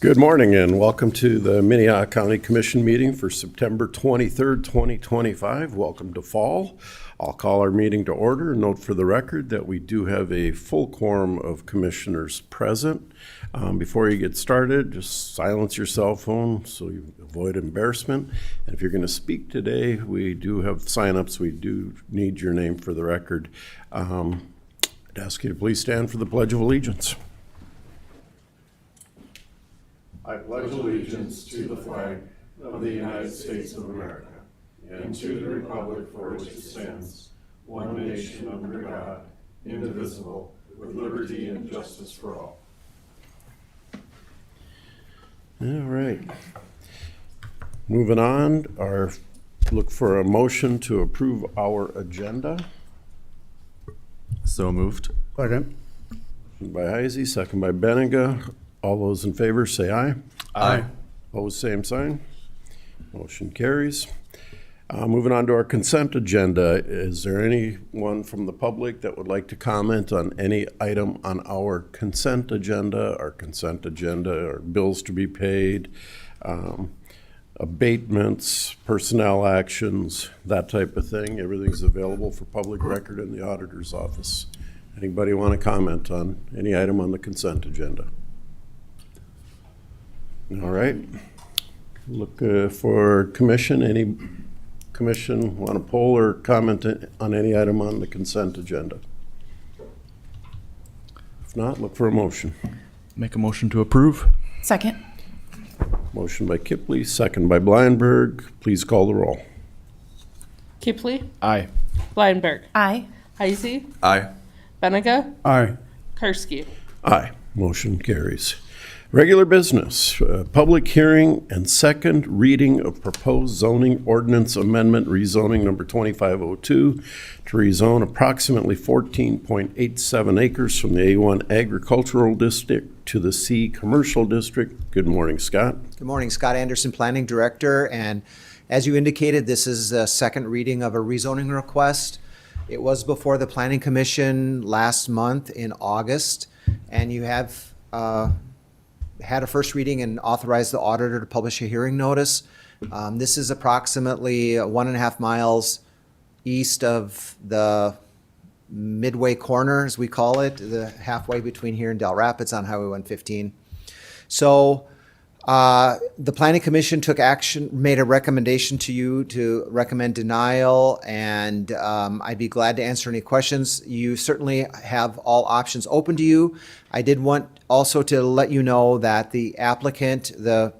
Good morning and welcome to the Minnehaha County Commission meeting for September 23rd, 2025. Welcome to fall. I'll call our meeting to order. Note for the record that we do have a full quorum of commissioners present. Before you get started, just silence your cell phone so you avoid embarrassment. And if you're going to speak today, we do have signups. We do need your name for the record. I'd ask you to please stand for the Pledge of Allegiance. I pledge allegiance to the flag of the United States of America and to the republic for which it stands, one nation under God, indivisible, with liberty and justice for all. All right. Moving on, look for a motion to approve our agenda. So moved. Second. By Heisey, second by Benega. All those in favor say aye. Aye. Opposed, same sign. Motion carries. Moving on to our consent agenda. Is there anyone from the public that would like to comment on any item on our consent agenda, or bills to be paid, abatements, personnel actions, that type of thing? Everything's available for public record in the auditor's office. Anybody want to comment on any item on the consent agenda? All right. Look for commission. Any commission want to poll or comment on any item on the consent agenda? If not, look for a motion. Make a motion to approve. Second. Motion by Kipley, second by Bleinberg. Please call the roll. Kipley, Aye. Bleinberg, Aye. Heisey, Aye. Benega, Aye. Karski. Aye. Motion carries. Regular business, public hearing and second reading of proposed zoning ordinance amendment rezoning number 2502 to rezone approximately 14.87 acres from the A1 agricultural district to the C commercial district. Good morning, Scott. Good morning, Scott Anderson, Planning Director. And as you indicated, this is the second reading of a rezoning request. It was before the Planning Commission last month in August, and you have had a first reading and authorized the auditor to publish a hearing notice. This is approximately 1.5 miles east of the midway corner, as we call it, the halfway between here and Del Rapids on Highway 115. So the Planning Commission took action, made a recommendation to you to recommend denial, and I'd be glad to answer any questions. You certainly have all options open to you. I did want also to let you know that the applicant, the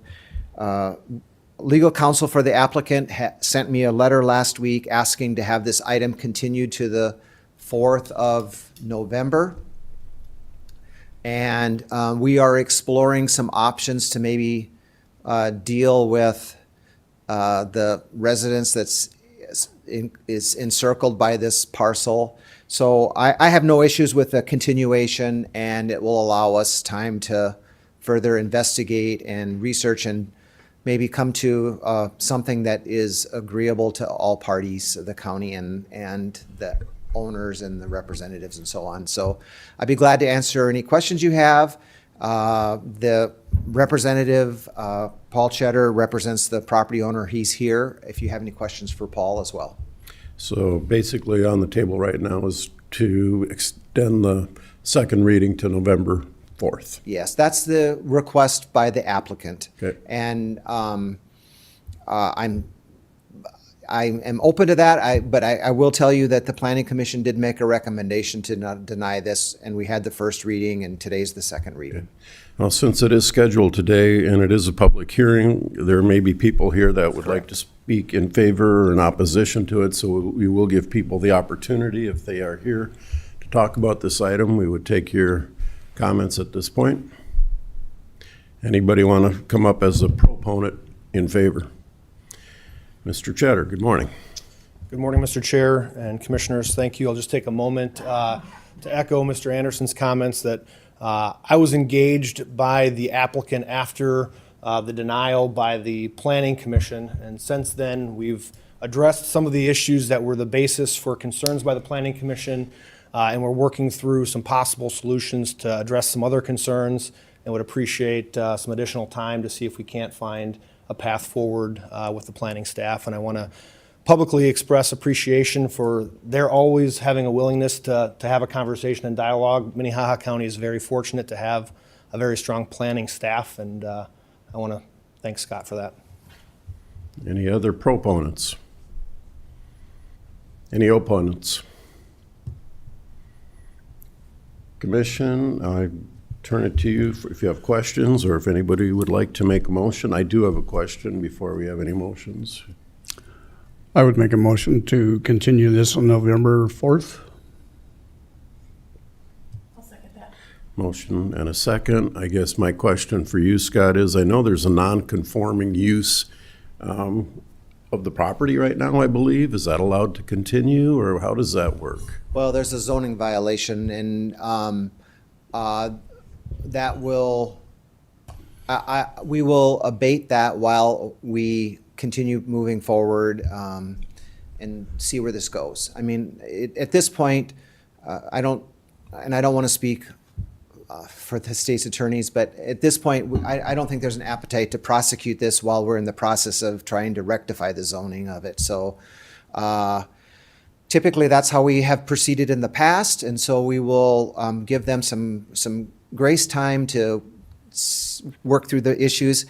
legal counsel for the applicant sent me a letter last week asking to have this item continued to the 4th of November. And we are exploring some options to maybe deal with the residence that's is encircled by this parcel. So I have no issues with the continuation, and it will allow us time to further investigate and research and maybe come to something that is agreeable to all parties, the county and the owners and the representatives and so on. So I'd be glad to answer any questions you have. The representative, Paul Cheddar, represents the property owner. He's here if you have any questions for Paul as well. So basically on the table right now is to extend the second reading to November 4th. Yes, that's the request by the applicant. Okay. And I am open to that, but I will tell you that the Planning Commission did make a recommendation to not deny this, and we had the first reading, and today's the second reading. Well, since it is scheduled today and it is a public hearing, there may be people here that would like to speak in favor or in opposition to it, so we will give people the opportunity, if they are here, to talk about this item. We would take your comments at this point. Anybody want to come up as a proponent in favor? Mr. Cheddar, good morning. Good morning, Mr. Chair and Commissioners. Thank you. I'll just take a moment to echo Mr. Anderson's comments that I was engaged by the applicant after the denial by the Planning Commission, and since then we've addressed some of the issues that were the basis for concerns by the Planning Commission, and we're working through some possible solutions to address some other concerns and would appreciate some additional time to see if we can't find a path forward with the planning staff. And I want to publicly express appreciation for their always having a willingness to have a conversation and dialogue. Minnehaha County is very fortunate to have a very strong planning staff, and I want to thank Scott for that. Any other proponents? Any opponents? Commission, I turn it to you if you have questions or if anybody would like to make a motion. I do have a question before we have any motions. I would make a motion to continue this on November 4th. Motion and a second. I guess my question for you, Scott, is I know there's a non-conforming use of the property right now, I believe. Is that allowed to continue, or how does that work? Well, there's a zoning violation, and that will, we will abate that while we continue moving forward and see where this goes. I mean, at this point, I don't want to speak for the state's attorneys, but at this point, I don't think there's an appetite to prosecute this while we're in the process of trying to rectify the zoning of it. So typically, that's how we have proceeded in the past, and so we will give them some grace time to work through the issues.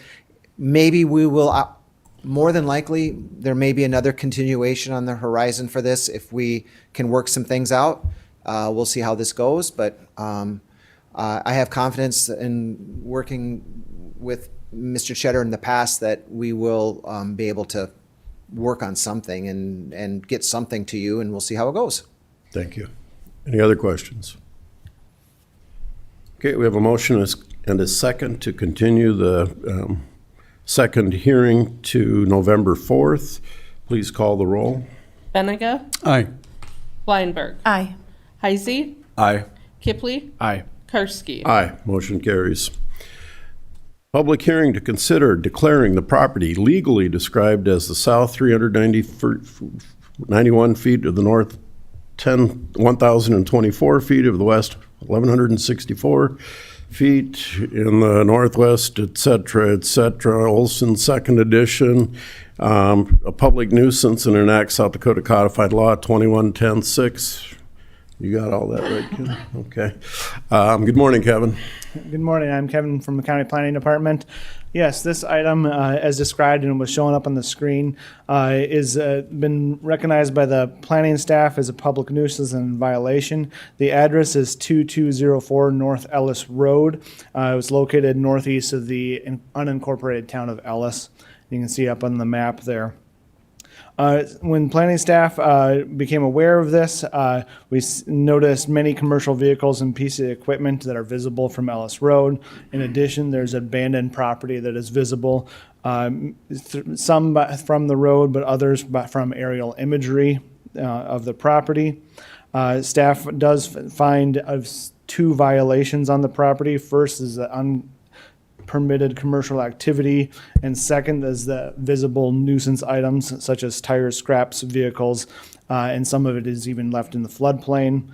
Maybe we will, more than likely, there may be another continuation on the horizon for this if we can work some things out. We'll see how this goes, but I have confidence in working with Mr. Cheddar in the past that we will be able to work on something and get something to you, and we'll see how it goes. Thank you. Any other questions? Okay, we have a motion and a second to continue the second hearing to November 4th. Please call the roll. Benega. Aye. Blindberg. Aye. Heisey. Aye. Kipley. Aye. Karski. Aye, motion carries. Public hearing to consider declaring the property legally described as the south 391 feet of the north 1,024 feet of the west 1,164 feet in the northwest, et cetera, Olson second edition, a public nuisance and enact South Dakota Codified Law 2110-6. You got all that right, Kevin? Okay. Good morning, Kevin. Good morning. I'm Kevin from the County Planning Department. Yes, this item, as described and was showing up on the screen, is been recognized by the planning staff as a public nuisance and violation. The address is 2204 North Ellis Road. It was located northeast of the unincorporated town of Ellis. You can see up on the map there. When planning staff became aware of this, we noticed many commercial vehicles and pieces of equipment that are visible from Ellis Road. In addition, there's abandoned property that is visible, some from the road, but others from aerial imagery of the property. Staff does find of two violations on the property. First is the permitted commercial activity, and second is the visible nuisance items such as tires, scraps, vehicles, and some of it is even left in the floodplain.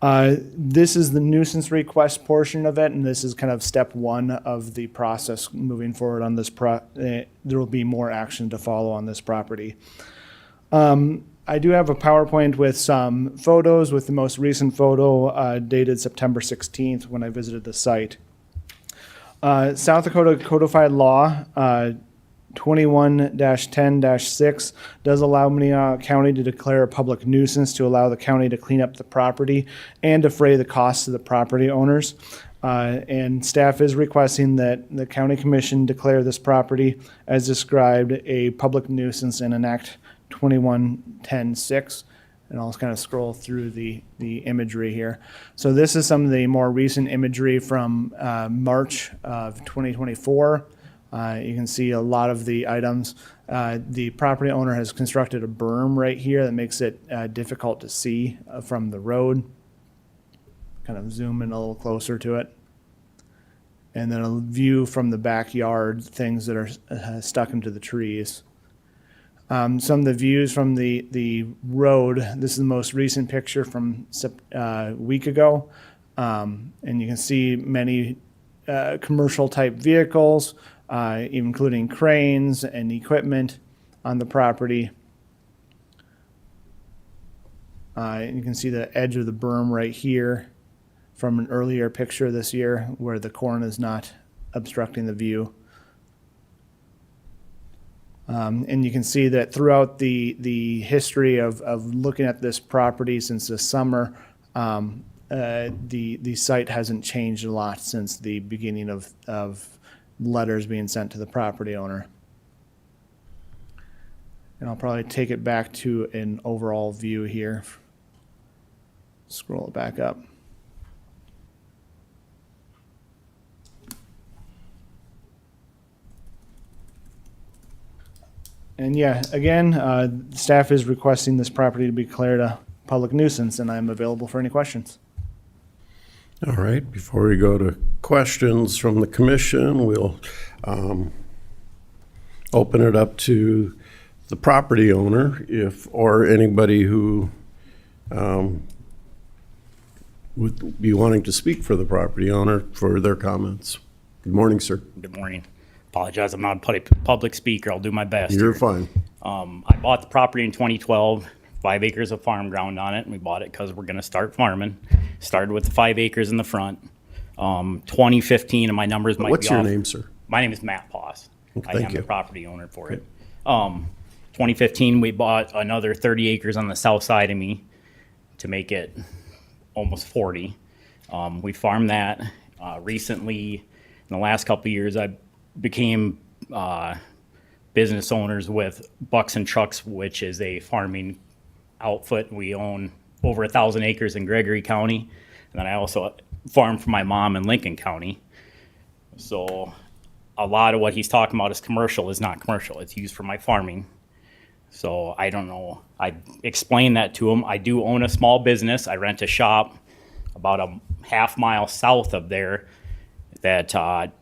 This is the nuisance request portion of it, and this is kind of step one of the process moving forward on this. There will be more action to follow on this property. I do have a PowerPoint with some photos, with the most recent photo dated September 16th when I visited the site. South Dakota Codified Law 21-10-6 does allow Minnehaha County to declare a public nuisance to allow the county to clean up the property and defray the costs to the property owners. And staff is requesting that the county commission declare this property as described a public nuisance and enact 21-10-6. And I'll kind of scroll through the imagery here. So this is some of the more recent imagery from March of 2024. You can see a lot of the items. The property owner has constructed a berm right here that makes it difficult to see from the road. Kind of zoom in a little closer to it. And then a view from the backyard, things that are stuck into the trees. Some of the views from the road. This is the most recent picture from a week ago. And you can see many commercial type vehicles, including cranes and equipment on the property. And you can see the edge of the berm right here from an earlier picture this year where the corn is not obstructing the view. And you can see that throughout the history of looking at this property since the summer, the site hasn't changed a lot since the beginning of letters being sent to the property owner. And I'll probably take it back to an overall view here. Scroll it back up. And yeah, again, staff is requesting this property to be declared a public nuisance, and I'm available for any questions. All right, before we go to questions from the commission, we'll open it up to the property owner or anybody who would be wanting to speak for the property owner for their comments. Good morning, sir. Good morning. Apologize, I'm not a public speaker. I'll do my best. You're here. fine. I bought the property in 2012, 5 acres of farm ground on it, and we bought it because we're going to start farming. Started with the 5 acres in the front. 2015, and my numbers might What's be your off. name, sir? My name is Matt Poss. I Thank am you. the property owner for it. 2015, we bought another 30 acres on the south side of me to make it almost 40. We farmed that. Recently, in the last couple of years, I became business owners with Bucks and Trucks, which is a farming outfit. We own over 1,000 acres in Gregory County. And then I also farm for my mom in Lincoln County. So a lot of what he's talking about is commercial is not commercial. It's used for my farming. So I don't know. I explained that to him. I do own a small business. I rent a shop about a half-mile south of there that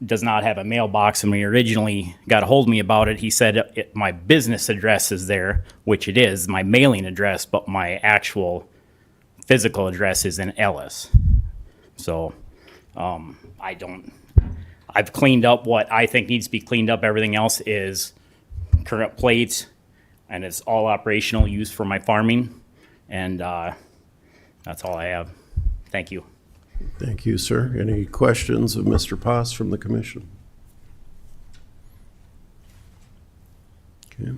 does not have a mailbox. And when he originally got a hold of me about it, he said my business address is there, which it is, my mailing address, but my actual physical address is in Ellis. So I've cleaned up what I think needs to be cleaned up. Everything else is current plates, and it's all operational, used for my farming. And that's all I have. Thank you. Thank you, sir. Any questions of Mr. Poss from the commission? Okay.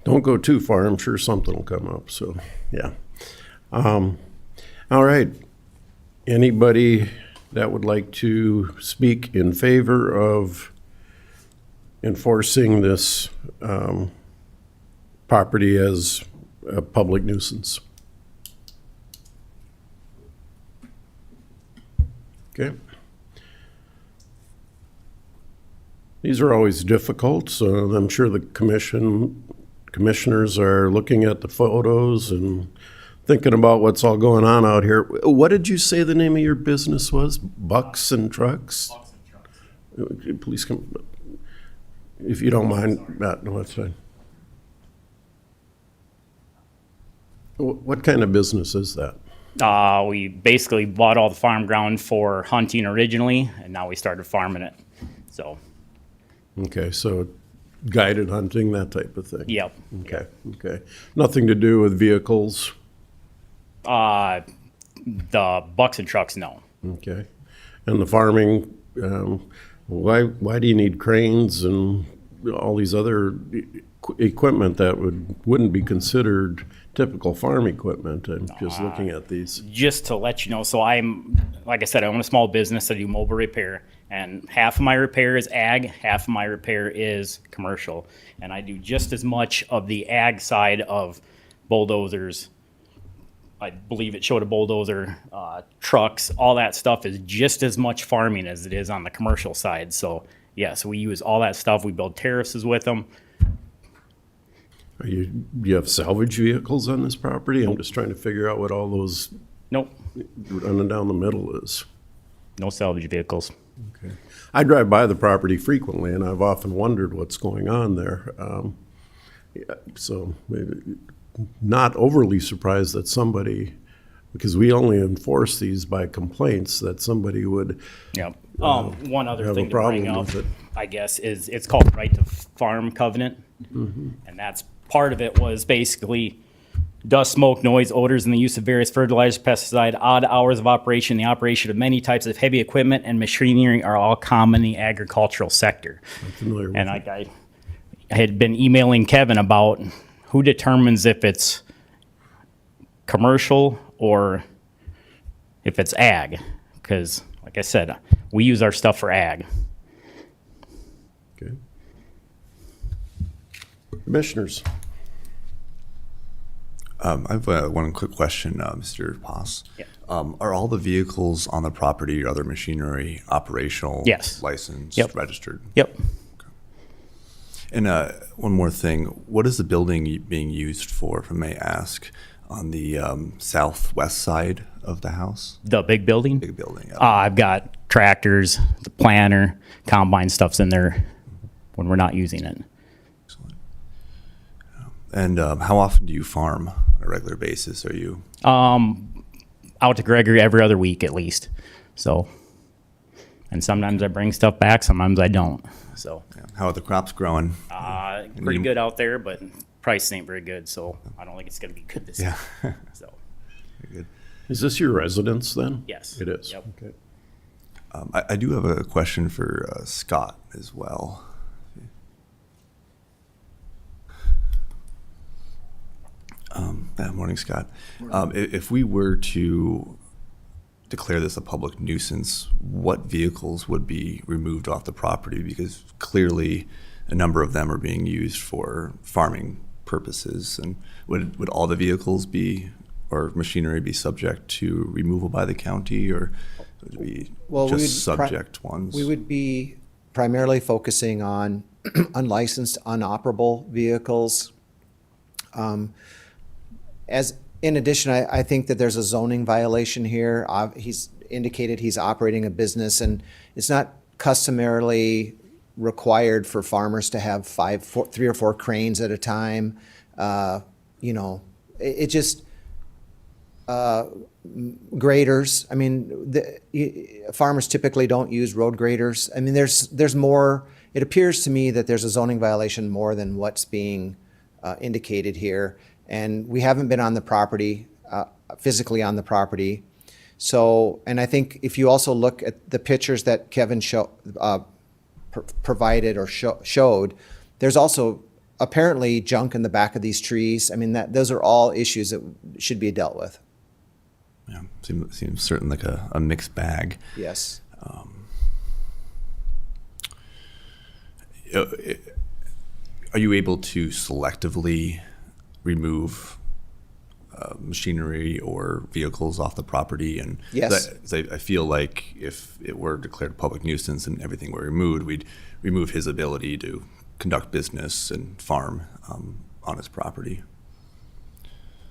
Don't go too far. I'm sure something will come up, so, yeah. All right. Anybody that would like to speak in favor of enforcing this property as a public nuisance? Okay. These are always difficult, so I'm sure the commissioners are looking at the photos and thinking about what's all going on out here. What did you say the name of your business was? Bucks and Trucks? Bucks and Trucks. Please come, if you don't mind, Matt. No, that's fine. What kind of business is that? We basically bought all the farm ground for hunting originally, and now we started farming it. So, Okay, so guided hunting, that type of thing? yep. Okay, okay. Nothing to do with vehicles? The Bucks and Trucks, no. Okay. And the farming, why do you need cranes and all these other equipment that wouldn't be considered typical farm equipment? I'm just looking at these. Just to let you know, so like I said, I own a small business. I do mobile repair, and half of my repair is ag, half of my repair is commercial. And I do just as much of the ag side of bulldozers. I believe it showed a bulldozer, trucks, all that stuff is just as much farming as it is on the commercial side. So yes, we use all that stuff. We build terraces with them. You have salvage vehicles on this property? I'm just trying to figure out what all those Nope, running down the middle is. no salvage vehicles. Okay. I drive by the property frequently, and I've often wondered what's going on there. Yeah, so maybe not overly surprised that somebody Because we only enforce these by complaints that somebody would, Yep. One other have a thing to bring problem up, with it. I guess, is it's called right to farm covenant. And that's, part of it was basically dust, smoke, noise, odors, and the use of various fertilizers, pesticide, odd hours of operation, the operation of many types of heavy equipment and machinery are all common in the agricultural sector. I'm familiar with. And I had been emailing Kevin about who determines if it's commercial or if it's ag. Because, like I said, we use our stuff for ag. Okay. Commissioners, I have one quick question, Mr. Poss. Yeah. Are all the vehicles on the property or other machinery operational? Yes. Licensed, Yep. registered? Yep. And one more thing, what is the building being used for, if I may ask, on the southwest side of the house? The big building? Big building. Yeah. I've got tractors, the planter, combine stuff's in there when we're not using it. Excellent. And how often do you farm on a regular basis? Are you? Out to Gregory every other week at least. So, and sometimes I bring stuff back, sometimes I don't. So, How are the crops growing? pretty good out there, but price ain't very good. So I don't think it's going to be good this year. So, Very good. is this your residence then? yes. It is. Yep. Okay. I do have a question for Scott as well. Morning, Scott. If we were to declare this a public nuisance, what vehicles would be removed off the property? Because clearly a number of them are being used for farming purposes. And would all the vehicles be, or machinery be subject to removal by the county, or would it be Well, we just would subject ones? We would be primarily focusing on unlicensed, unoperable vehicles. In addition, I think that there's a zoning violation here. He's indicated he's operating a business, and it's not customarily required for farmers to have 3 or 4 cranes at a time. It just, graders. I mean, farmers typically don't use road graders. I mean, there's more. It appears to me that there's a zoning violation more than what's being indicated here. And we haven't been on the property, physically on the property. So, and I think if you also look at the pictures that Kevin provided or showed, there's also apparently junk in the back of these trees. I mean, those are all issues that should be dealt with. Yeah, seems certainly like a mixed bag. Yes. Are you able to selectively remove machinery or vehicles off the property? And Yes. I feel like if it were declared a public nuisance and everything were removed, we'd remove his ability to conduct business and farm on his property.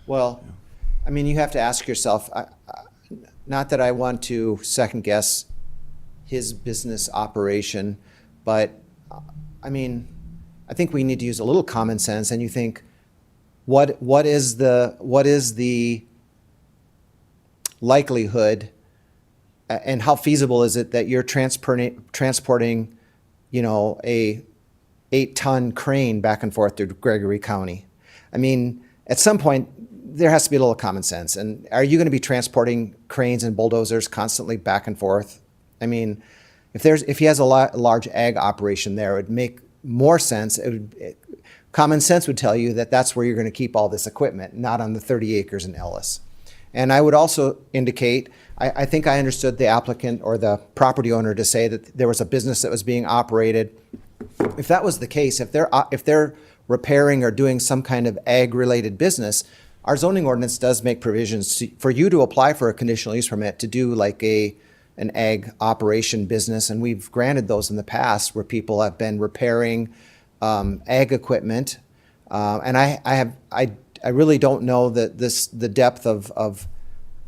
Well, I mean, you have to ask yourself, not that I want to second guess his business operation, but I mean, I think we need to use a little common sense, and you think, what is the likelihood and how feasible is it that you're transporting, a 8-ton crane back and forth through Gregory County? I mean, at some point, there has to be a little common sense. And are you going to be transporting cranes and bulldozers constantly back and forth? I mean, if he has a large ag operation there, it would make more sense. Common sense would tell you that that's where you're going to keep all this equipment, not on the 30 acres in Ellis. And I would also indicate, I think I understood the applicant or the property owner to say that there was a business that was being operated. If that was the case, if they're repairing or doing some kind of ag-related business, our zoning ordinance does make provisions for you to apply for a conditional use permit to do like an ag operation business, and we've granted those in the past where people have been repairing ag equipment, and I really don't know the depth of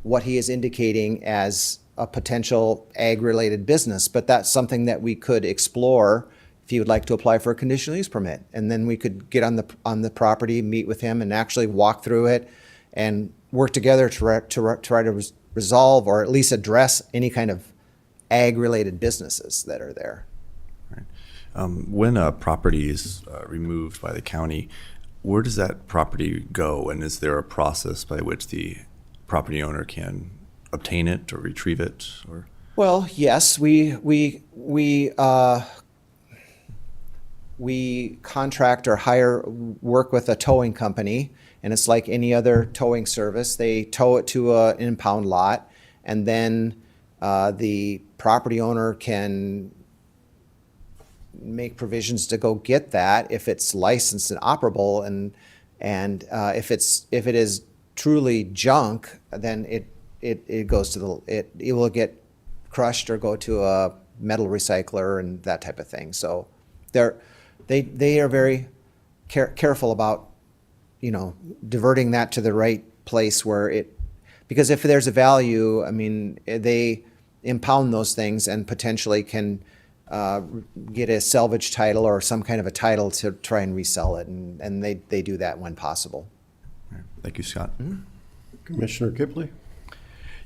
what he is indicating as a potential ag-related business, but that's something that we could explore if you would like to apply for a conditional use permit, and then we could get on the property, meet with him, and actually walk through it, and work together to try to resolve or at least address any kind of ag-related businesses that are there. When a property is removed by the county, where does that property go? And is there a process by which the property owner can obtain it or retrieve it? Or Well, yes, we contract or work with a towing company, and it's like any other towing service. They tow it to an impound lot, and then the property owner can make provisions to go get that if it's licensed and operable, and if it is truly junk, then it goes to it will get crushed or go to a metal recycler and that type of thing. So they are very careful about, diverting that to the right place because if there's a value, I mean, they impound those things and potentially can get a salvage title or some kind of a title to try and resell it, and they do that when possible. thank you, Scott. Commissioner Kipley?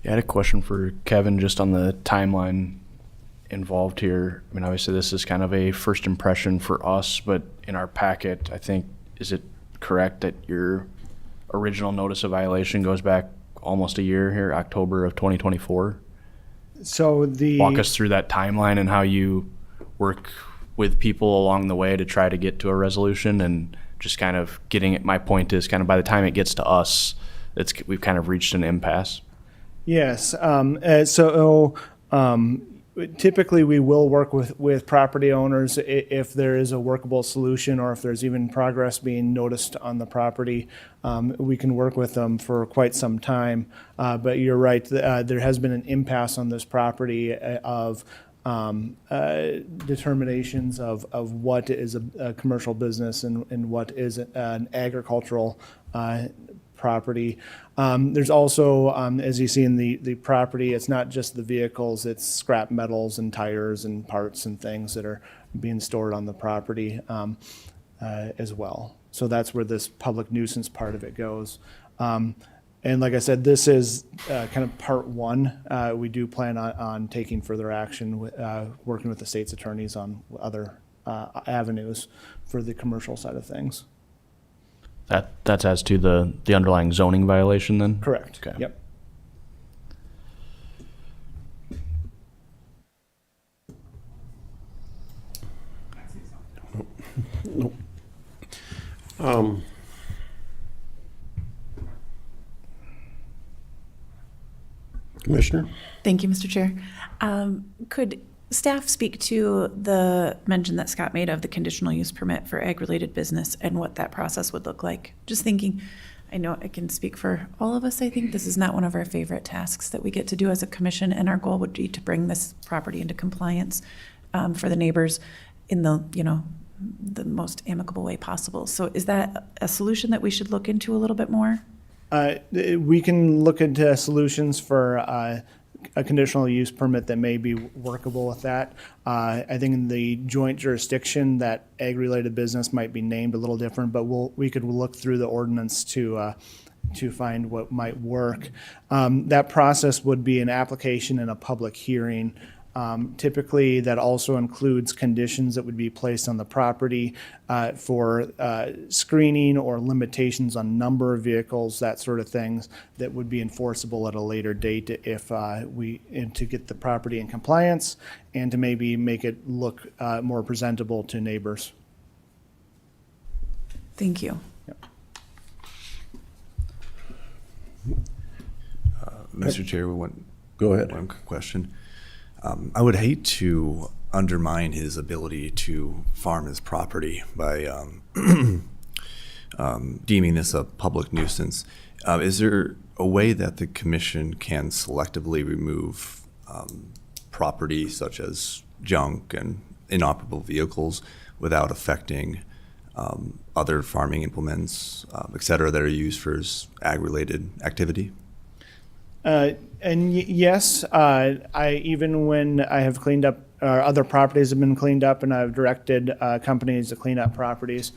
Yeah, I had a question for Kevin just on the timeline involved here. I mean, obviously this is kind of a first impression for us, but in our packet, I think, is it correct that your original notice of violation goes back almost a year here, October of 2024? So Walk us through that timeline and how you work with people along the way to try to get to a resolution, and just kind of getting it. My point is kind of by the time it gets to us, we've kind of reached an impasse. Yes. Typically, we will work with property owners if there is a workable solution, or if there's even progress being noticed on the property. We can work with them for quite some time. But you're right, there has been an impasse on this property of determinations of what is a commercial business and what is an agricultural property. There's also, as you see in the property, it's not just the vehicles, it's scrap metals and tires and parts and things that are being stored on the property as well. So that's where this public nuisance part of it goes. And like I said, this is kind of part one. We do plan on taking further action, working with the state's attorneys on other avenues for the commercial side of things. That's as to the underlying zoning violation then? Correct. Okay. Yep. Commissioner? Thank you, Mr. Chair. Could staff speak to the mention that Scott made of the conditional use permit for ag-related business and what that process would look like? Just thinking, I know I can speak for all of us, I think this is not one of our favorite tasks that we get to do as a commission, and our goal would be to bring this property into compliance for the neighbors in the most amicable way possible. So is that a solution that we should look into a little bit more? We can look into solutions for a conditional use permit that may be workable with that. I think in the joint jurisdiction, that ag-related business might be named a little different, but we could look through the ordinance to find what might work. That process would be an application and a public hearing. Typically, that also includes conditions that would be placed on the property for screening or limitations on number of vehicles, that sort of things that would be enforceable at a later date if to get the property in compliance and to maybe make it look more presentable to neighbors. Thank you. Mr. Chair, Go ahead. one question. I would hate to undermine his ability to farm his property by deeming this a public nuisance. Is there a way that the commission can selectively remove property such as junk and inoperable vehicles without affecting other farming implements, et cetera, that are used for ag-related activity? Yes, even when I have cleaned up, or other properties have been cleaned up, and I've directed companies to clean up properties,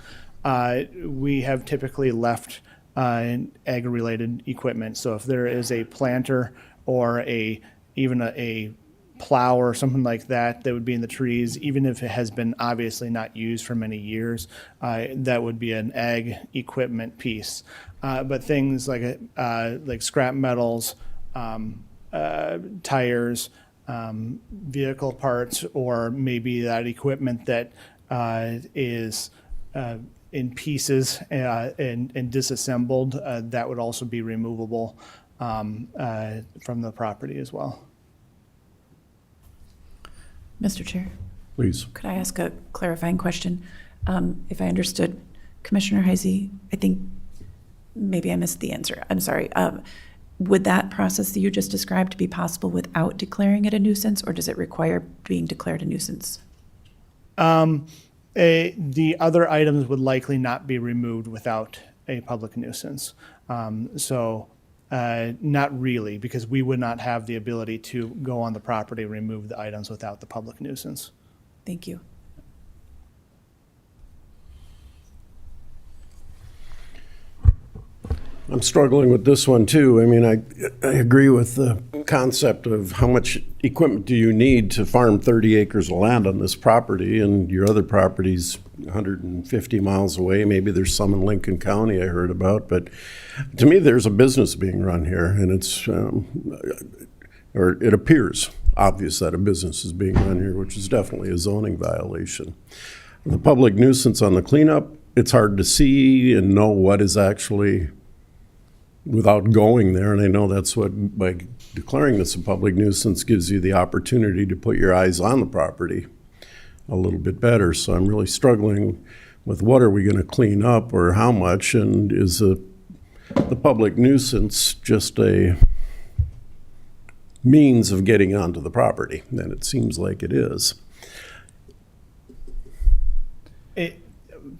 we have typically left ag-related equipment. So if there is a planter or even a plow or something like that that would be in the trees, even if it has been obviously not used for many years, that would be an ag equipment piece. But things like scrap metals, tires, vehicle parts, or maybe that equipment that is in pieces and disassembled, that would also be removable from the property as well. Mr. Chair, Please. could I ask a clarifying question? If I understood Commissioner Heisey, I think maybe I missed the answer. I'm sorry. Would that process that you just described be possible without declaring it a nuisance, or does it require being declared a nuisance? The other items would likely not be removed without a public nuisance. Not really, because we would not have the ability to go on the property and remove the items without the public nuisance. Thank you. I'm struggling with this one too. I mean, I agree with the concept of how much equipment do you need to farm 30 acres of land on this property, and your other property's 150 miles away. Maybe there's some in Lincoln County I heard about, but to me, there's a business being run here, and or it appears obvious that a business is being run here, which is definitely a zoning violation. The public nuisance on the cleanup, it's hard to see and know what is actually without going there, and I know that's what, by declaring this a public nuisance, gives you the opportunity to put your eyes on the property a little bit better. So I'm really struggling with what are we going to clean up or how much, and is the public nuisance just a means of getting onto the property? And it seems like it is.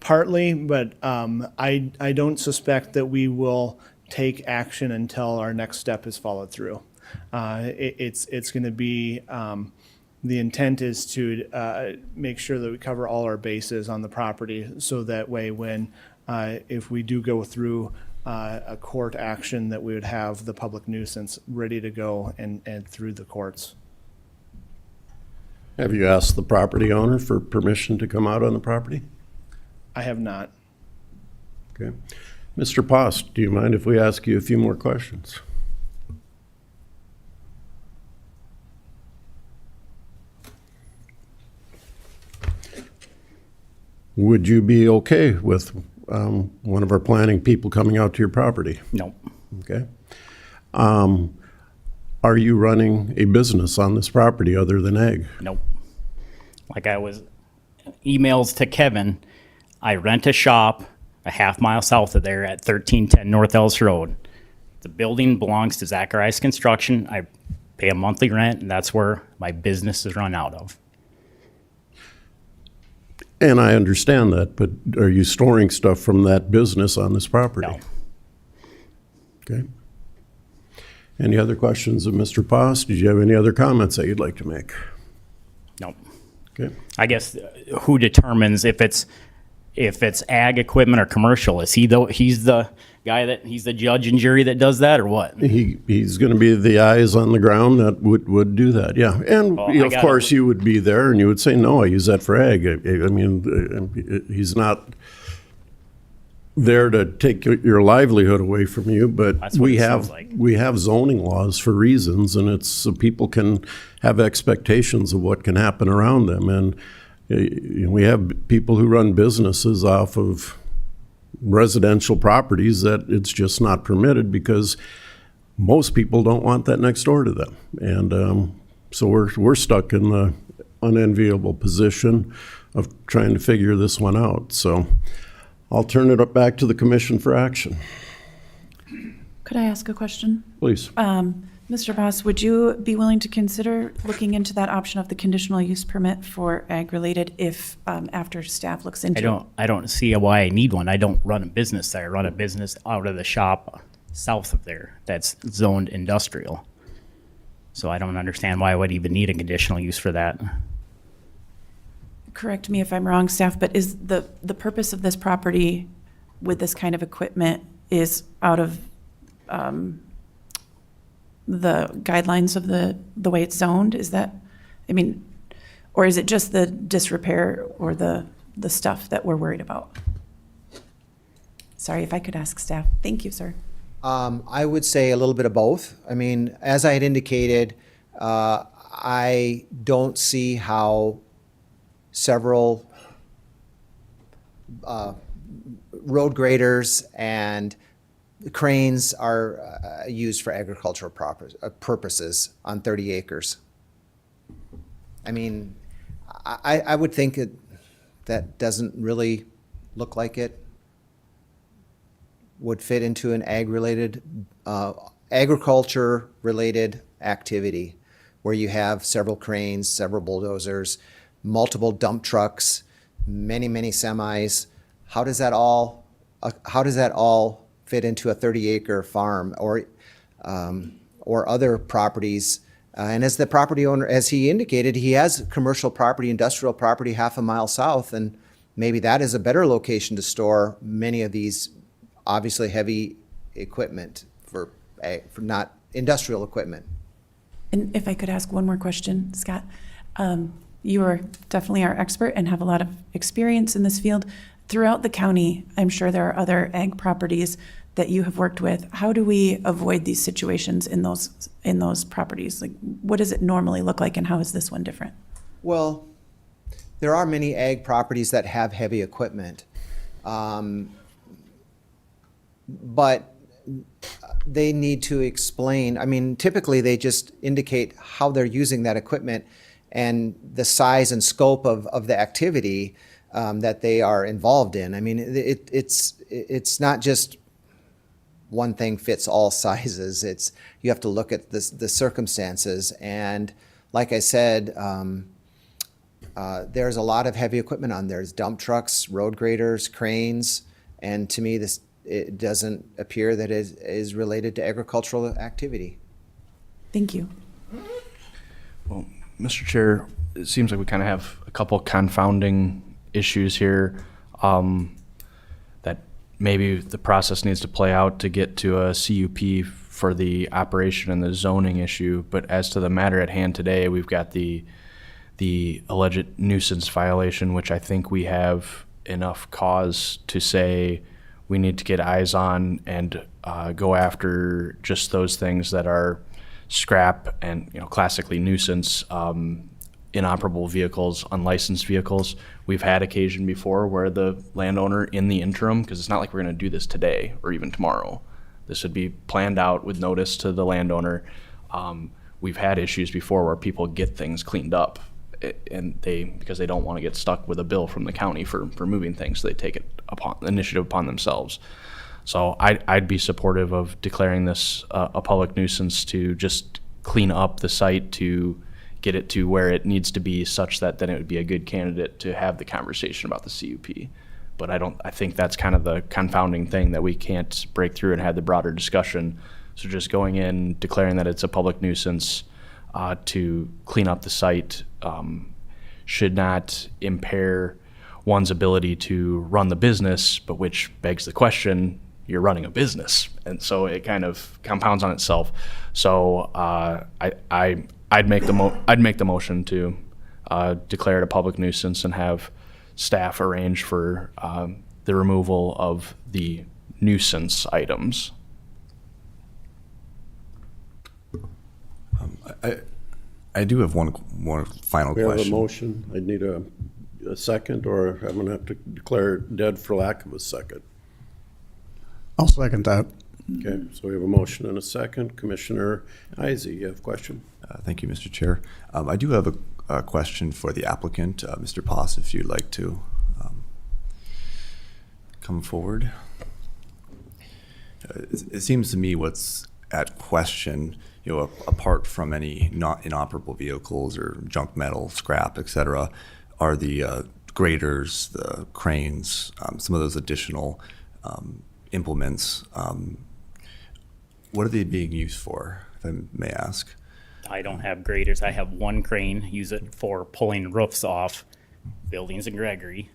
Partly, but I don't suspect that we will take action until our next step is followed through. It's going to be, the intent is to make sure that we cover all our bases on the property, so that way when, if we do go through a court action, that we would have the public nuisance ready to go and through the courts. Have you asked the property owner for permission to come out on the property? I have not. Okay. Mr. Post, do you mind if we ask you a few more questions? Would you be okay with one of our planning people coming out to your property? No. Okay. Are you running a business on this property other than ag? Nope. Like I was emails to Kevin, I rent a shop a half mile south of there at 1310 North Ellis Road. The building belongs to Zacharias Construction. I pay a monthly rent, and that's where my business is run out of. And I understand that, but are you storing stuff from that business on this property? No. Okay. Any other questions of Mr. Post? Did you have any other comments that you'd like to make? Nope. Okay. I guess who determines if it's ag equipment or commercial? Is he's the guy he's the judge and jury that does that, or what? He's going to be the eyes on the ground that would do that, yeah. And Well, of course, you would be there and you would say, no, I use that for ag. I mean, he's not there to take your livelihood away from you, but That's what it sounds like. we have zoning laws for reasons, and it's so people can have expectations of what can happen around them. And we have people who run businesses off of residential properties that it's just not permitted because most people don't want that next door to them. And so we're stuck in the unenviable position of trying to figure this one out. So I'll turn it up back to the commission for action. Could I ask a question? Please. Mr. Boss, would you be willing to consider looking into that option of the conditional use permit for ag-related if, after staff looks into it? I don't see why I need one. I don't run a business there. I run a business out of the shop south of there that's zoned industrial. So I don't understand why I would even need a conditional use for that. Correct me if I'm wrong, staff, but is the purpose of this property with this kind of equipment is out of the guidelines of the way it's zoned? Is that, I mean, or is it just the disrepair or the stuff that we're worried about? Sorry if I could ask staff. Thank you, sir. I would say a little bit of both. I mean, as I had indicated, I don't see how several road graders and cranes are used for agricultural purposes on 30 acres. I mean, I would think that doesn't really look like it would fit into an agriculture-related activity where you have several cranes, several bulldozers, multiple dump trucks, many semis. How does that all fit into a 30-acre farm or other properties? And as the property owner, as he indicated, he has commercial property, industrial property half a mile south, and maybe that is a better location to store many of these obviously heavy equipment for not industrial equipment. And if I could ask one more question, Scott, you are definitely our expert and have a lot of experience in this field. Throughout the county, I'm sure there are other ag properties that you have worked with. How do we avoid these situations in those properties? Like, what does it normally look like, and how is this one different? Well, there are many ag properties that have heavy equipment, but they need to explain. I mean, typically they just indicate how they're using that equipment and the size and scope of the activity that they are involved in. I mean, it's not just one thing fits all sizes. You have to look at the circumstances. And like I said, there's a lot of heavy equipment on there. There's dump trucks, road graders, cranes, and to me, it doesn't appear that it is related to agricultural activity. Thank you. Well, Mr. Chair, it seems like we kind of have a couple confounding issues here, that maybe the process needs to play out to get to a CUP for the operation and the zoning issue. But as to the matter at hand today, we've got the alleged nuisance violation, which I think we have enough cause to say we need to get eyes on and go after just those things that are scrap and, classically nuisance, inoperable vehicles, unlicensed vehicles. We've had occasion before where the landowner in the interim, because it's not like we're going to do this today or even tomorrow. This would be planned out with notice to the landowner. We've had issues before where people get things cleaned up and because they don't want to get stuck with a bill from the county for moving things, so they take initiative upon themselves. So I'd be supportive of declaring this a public nuisance to just clean up the site to get it to where it needs to be, such that then it would be a good candidate to have the conversation about the CUP. But I think that's kind of the confounding thing, that we can't break through and have the broader discussion. So just going in, declaring that it's a public nuisance to clean up the site should not impair one's ability to run the business, but which begs the question, you're running a business. And so it kind of compounds on itself. So I'd make the motion to declare it a public nuisance and have staff arrange for the removal of the nuisance items. I do have one more final We have a question. motion. I need a second, or I'm going to have to declare it dead for lack of a second. I'll second that. Okay, so we have a motion and a second. Commissioner Isaac, you have a question? Thank you, Mr. Chair. I do have a question for the applicant, Mr. Poss, if you'd like to come forward. It seems to me what's at question, apart from any not inoperable vehicles or junk metal, scrap, et cetera, are the graders, the cranes, some of those additional implements. What are they being used for, if I may ask? I don't have graders. I have one crane, use it for pulling roofs off buildings in Gregory.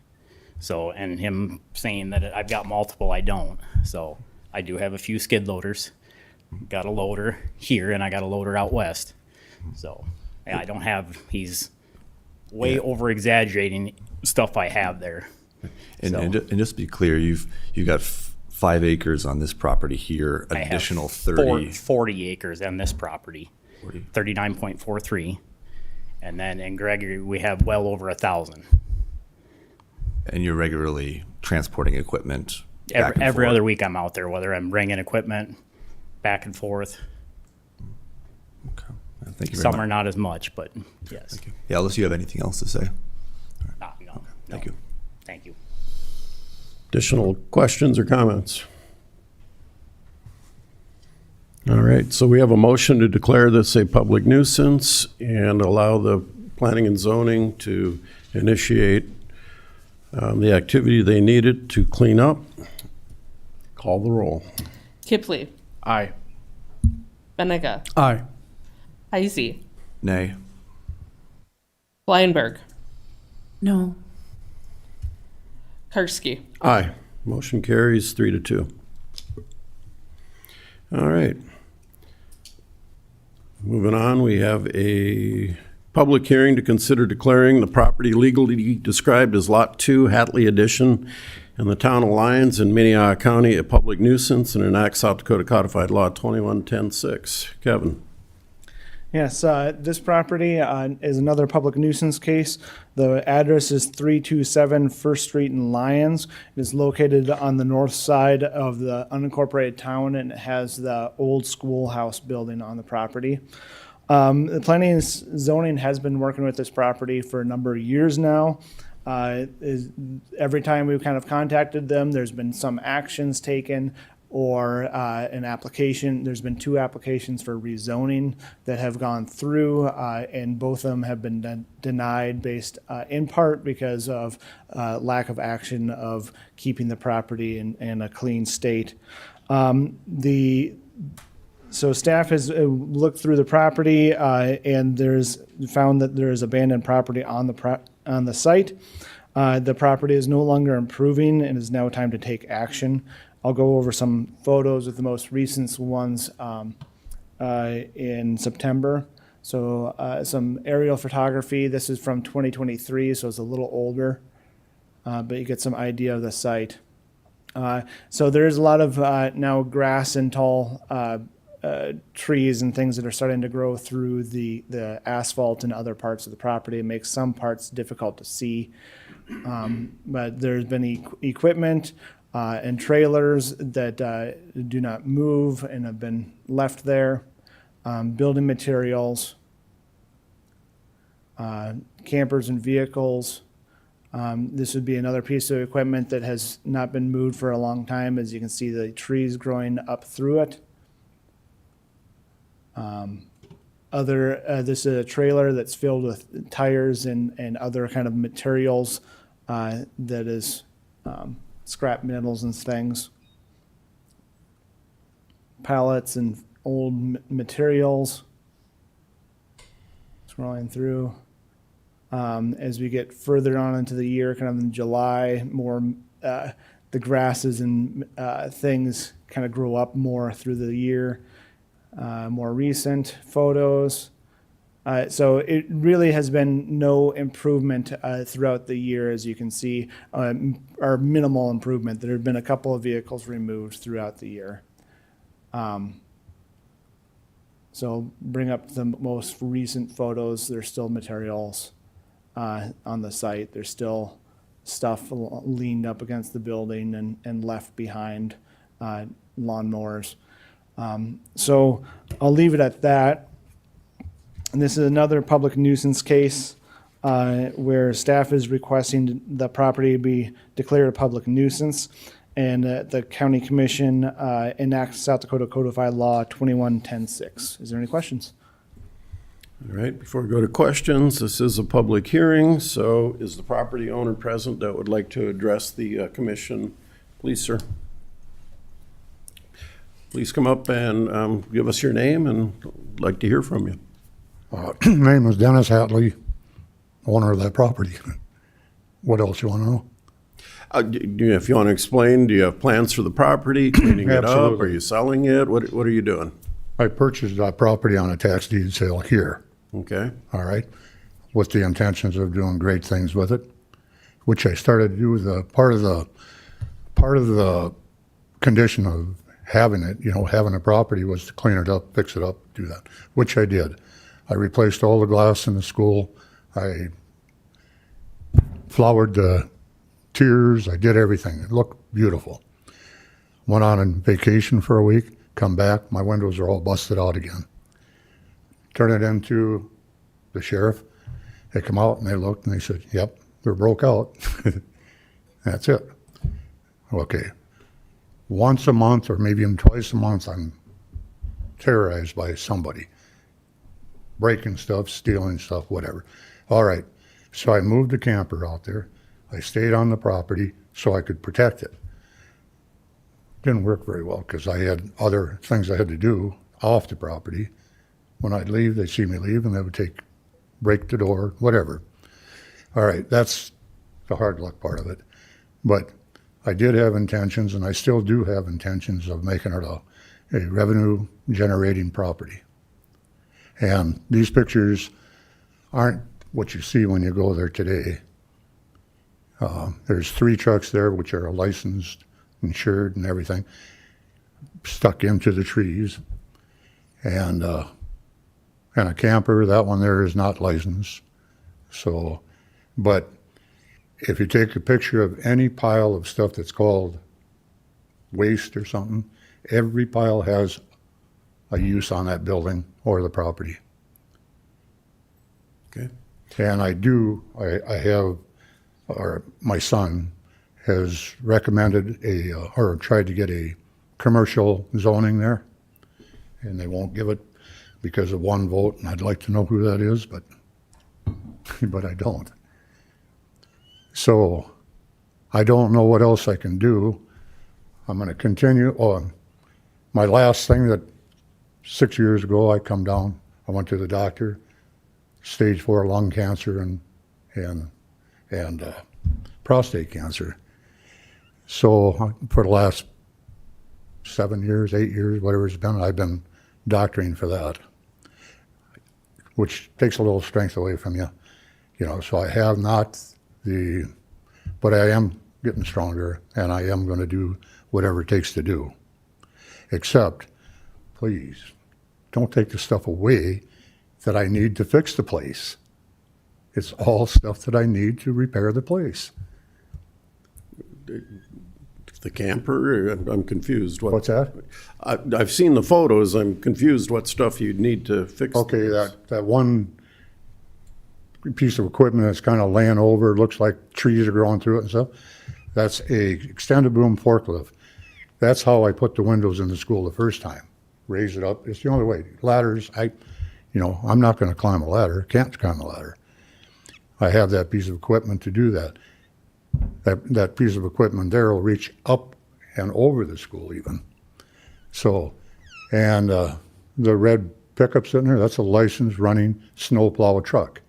So, and him saying that I've got multiple, I don't. So I do have a few skid loaders. Got a loader here and I got a loader out west. So yeah, I don't have, he's way over exaggerating stuff I have there. And, So- and just to be clear, you've got 5 acres on this property here, I have additional 30. 40 acres on this property, 40. 39.43. And then in Gregory, we have well over 1,000. And you're regularly transporting equipment back and Every forth. other week I'm out there, whether I'm bringing equipment back and forth. Okay. Thank you very Some much. are not as much, but yes. Thank you. Yeah, unless you have anything else to say. No. Thank you. Thank you. Additional questions or comments? All right, so we have a motion to declare this a public nuisance and allow the planning and zoning to initiate the activity they needed to clean up. Call the roll. Kipley, Aye. Benega, Aye. Heisey, Nay. Blindberg, No. Karski. Aye. Motion carries 3-2. All right. Moving on, we have a public hearing to consider declaring the property legally described as Lot 2, Hatley Addition, in the town of Lyons in Minnehaha County, a public nuisance and enact South Dakota Codified Law 21-10-6. Kevin? Yes, this property is another public nuisance case. The address is 327 First Street in Lyons. It is located on the north side of the unincorporated town, and it has the old schoolhouse building on the property. The planning and zoning has been working with this property for a number of years now. Every time we've kind of contacted them, there's been some actions taken or an application. There's been 2 applications for rezoning that have gone through, and both of them have been denied based in part because of lack of action of keeping the property in a clean state. So staff has looked through the property and found that there is abandoned property on the site. The property is no longer improving and is now time to take action. I'll go over some photos with the most recent ones in September. So some aerial photography. This is from 2023, so it's a little older, but you get some idea of the site. So there's a lot of now grass and tall trees and things that are starting to grow through the asphalt and other parts of the property. It makes some parts difficult to see. But there's been equipment and trailers that do not move and have been left there. Building materials, campers and vehicles. This would be another piece of equipment that has not been moved for a long time. As you can see, the trees growing up through it. This is a trailer that's filled with tires and other kind of materials that is scrap metals and things. Pallets and old materials. Scrolling through. As we get further on into the year, kind of in July, more the grasses and things kind of grow up more through the year. More recent photos. So it really has been no improvement throughout the year, as you can see, or minimal improvement. There have been a couple of vehicles removed throughout the year. So bring up the most recent photos. There's still materials on the site. There's still stuff leaned up against the building and left behind, lawnmowers. So I'll leave it at that. And this is another public nuisance case where staff is requesting the property be declared a public nuisance, and the county commission enacts South Dakota Codified Law 21-10-6. Is there any questions? All right, before we go to questions, this is a public hearing, so is the property owner present that would like to address the commission? Please, sir. Please come up and give us your name, and I'd like to hear from you. Name is Dennis Hatley, owner of that property. What else you want to know? If you want to explain, do you have plans for the property, cleaning it up? Absolutely. Are you selling it? What are you doing? I purchased that property on a tax deed sale here, Okay, all right, with the intentions of doing great things with it, which I started to do. The part of the condition of having it, having a property was to clean it up, fix it up, do that, which I did. I replaced all the glass in the school. I flowered the tiers. I did everything. It looked beautiful. Went on vacation for a week, come back, my windows are all busted out again. Turn it into the sheriff. They come out and they looked and they said, yep, they're broke out. That's it. Okay. Once a month or maybe even twice a month, I'm terrorized by somebody. Breaking stuff, stealing stuff, whatever. All right. So I moved the camper out there. I stayed on the property so I could protect it. Didn't work very well because I had other things I had to do off the property. When I'd leave, they'd see me leave and they would break the door, whatever. All right, that's the hard luck part of it. But I did have intentions, and I still do have intentions of making it a revenue generating property. And these pictures aren't what you see when you go there today. There's 3 trucks there which are licensed, insured, and everything, stuck into the trees. And a camper, that one there is not licensed. So, but if you take a picture of any pile of stuff that's called waste or something, every pile has a use on that building or the property. okay. And I have, or my son has recommended or tried to get a commercial zoning there, and they won't give it because of 1 vote, and I'd like to know who that is, but I don't. So I don't know what else I can do. I'm going to continue on. My last thing that 6 years ago, I come down, I went to the doctor, stage 4 lung cancer and prostate cancer. So for the last 7 years, 8 years, whatever it's been, I've been doctoring for that, which takes a little strength away from you. So I have not but I am getting stronger, and I am going to do whatever it takes to do. Except, please, don't take the stuff away that I need to fix the place. It's all stuff that I need to repair the place. The camper, I'm confused. What's that? I've seen the photos. I'm confused what stuff you'd need to fix. Okay, that one piece of equipment that's kind of laying over, looks like trees are growing through it and stuff. That's a extended boom forklift. That's how I put the windows in the school the first time. Raise it up. It's the only way. Ladders, I'm not going to climb a ladder. Can't climb a ladder. I have that piece of equipment to do that. That piece of equipment there will reach up and over the school even. So, and the red pickup sitting there, that's a licensed running snowplow truck.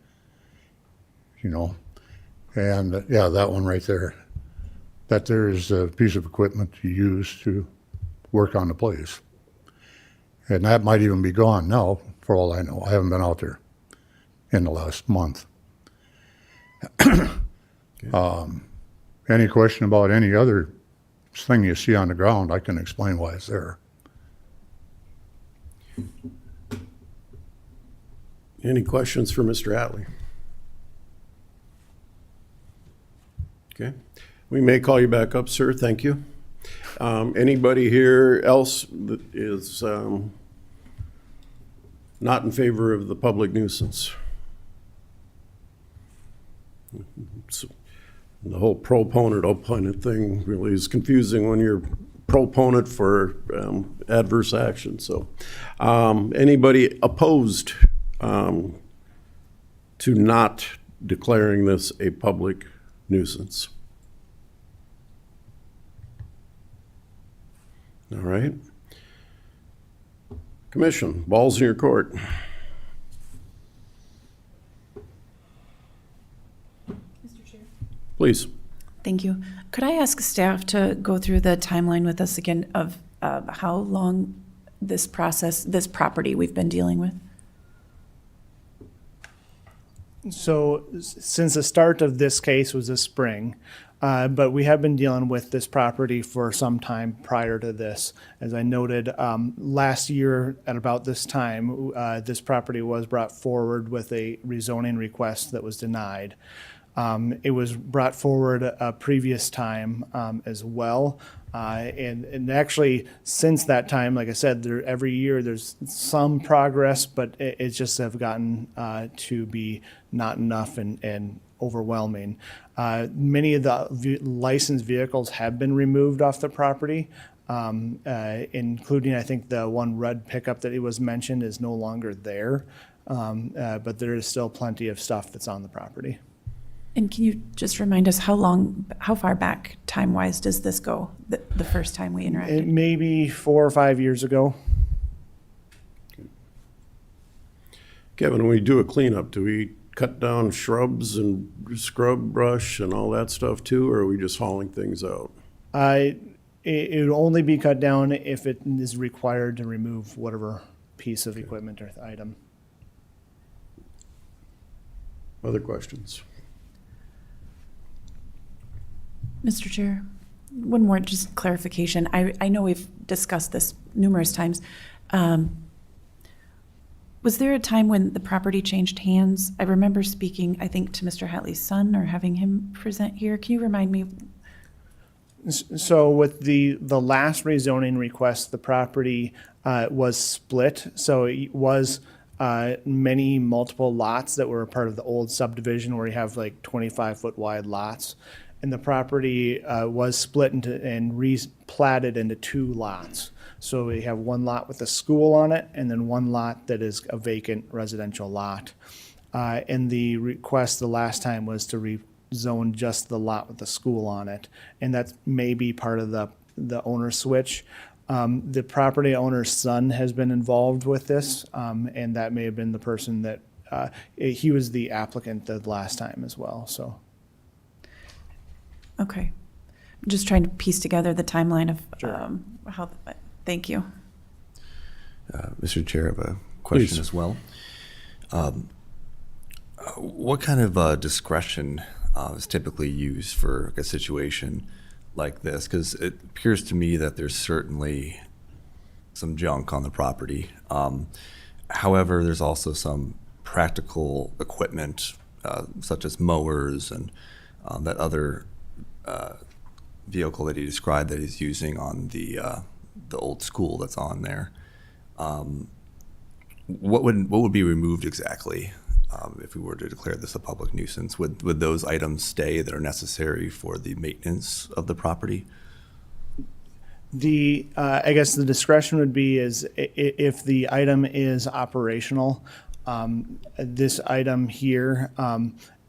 And yeah, that one right there. That there is a piece of equipment you use to work on the place. And that might even be gone now, for all I know. I haven't been out there in the last month. Any question about any other thing you see on the ground, I can explain why it's there. Any questions for Mr. Atlee? Okay. We may call you back up, sir. Thank you. Anybody here else that is not in favor of the public nuisance? So the whole proponent-opponent thing really is confusing when you're proponent for adverse action. So anybody opposed to not declaring this a public nuisance? All right. Commission, ball's in your court. Mr. Chair. Please. Thank you. Could I ask staff to go through the timeline with us again of how long this property we've been dealing with? So since the start of this case was this spring, but we have been dealing with this property for some time prior to this. As I noted, last year at about this time, this property was brought forward with a rezoning request that was denied. It was brought forward a previous time as well. And actually, since that time, like I said, every year there's some progress, but it's just have gotten to be not enough and overwhelming. Many of the licensed vehicles have been removed off the property, including, I think, the one red pickup that it was mentioned is no longer there. But there is still plenty of stuff that's on the property. And can you just remind us how far back time-wise does this go, the first time we It interacted? may be 4 or 5 years ago. Kevin, when we do a cleanup, do we cut down shrubs and scrub brush and all that stuff too, or are we just hauling things out? It would only be cut down if it is required to remove whatever piece of equipment or item. Other questions? Mr. Chair, one more just clarification. I know we've discussed this numerous times. Was there a time when the property changed hands? I remember speaking, I think, to Mr. Hatley's son or having him present here. Can you remind me? So with the last rezoning request, the property was split. So it was multiple lots that were a part of the old subdivision where you have like 25-foot wide lots. And the property was split into and re-platted into 2 lots. So we have one lot with a school on it and then one lot that is a vacant residential lot. And the request the last time was to rezone just the lot with the school on it. And that may be part of the owner switch. The property owner's son has been involved with this, and that may have been the person that, he was the applicant the last time as well, so. Okay. I'm just trying to piece together the timeline of Sure. how, thank you. Mr. Chair, I have a question Please. as well. What kind of discretion is typically used for a situation like this? Because it appears to me that there's certainly some junk on the property. However, there's also some practical equipment, such as mowers and that other vehicle that he described that he's using on the old school that's on there. What would be removed exactly if we were to declare this a public nuisance? Would those items stay that are necessary for the maintenance of the property? I guess the discretion would be is if the item is operational. This item here,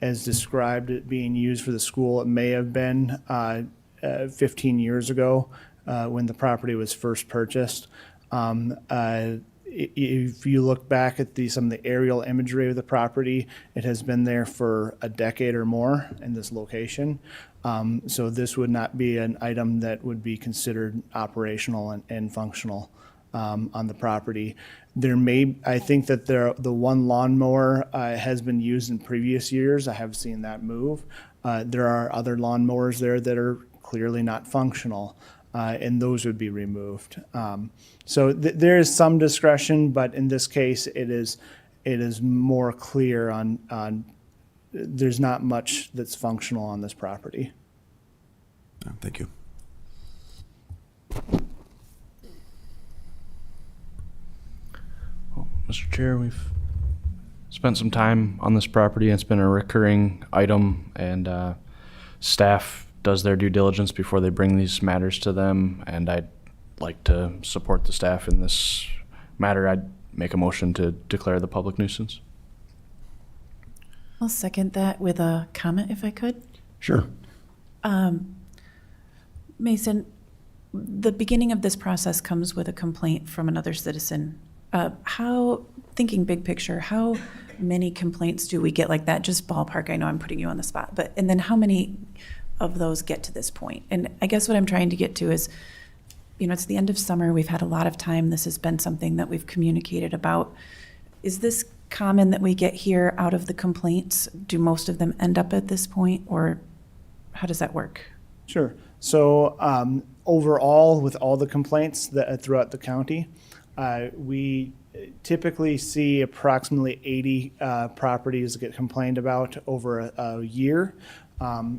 as described, it being used for the school, it may have been 15 years ago when the property was first purchased. If you look back at some of the aerial imagery of the property, it has been there for a decade or more in this location. So this would not be an item that would be considered operational and functional on the property. I think that the one lawnmower has been used in previous years. I have seen that move. There are other lawnmowers there that are clearly not functional, and those would be removed. So there is some discretion, but in this case, it is more clear on there's not much that's functional on this property. Thank you. Well, Mr. Chair, we've spent some time on this property. It's been a recurring item, and staff does their due diligence before they bring these matters to them, and I'd like to support the staff in this matter. I'd make a motion to declare the public nuisance. I'll second that with a comment if I could. Sure. Mason, the beginning of this process comes with a complaint from another citizen. Thinking big picture, how many complaints do we get like that? Just ballpark, I know I'm putting you on the spot, and then how many of those get to this point? And I guess what I'm trying to get to is, it's the end of summer. We've had a lot of time. This has been something that we've communicated about. Is this common that we get here out of the complaints? Do most of them end up at this point, or how does that work? Sure. So overall, with all the complaints that throughout the county, we typically see approximately 80 properties get complained about over a year.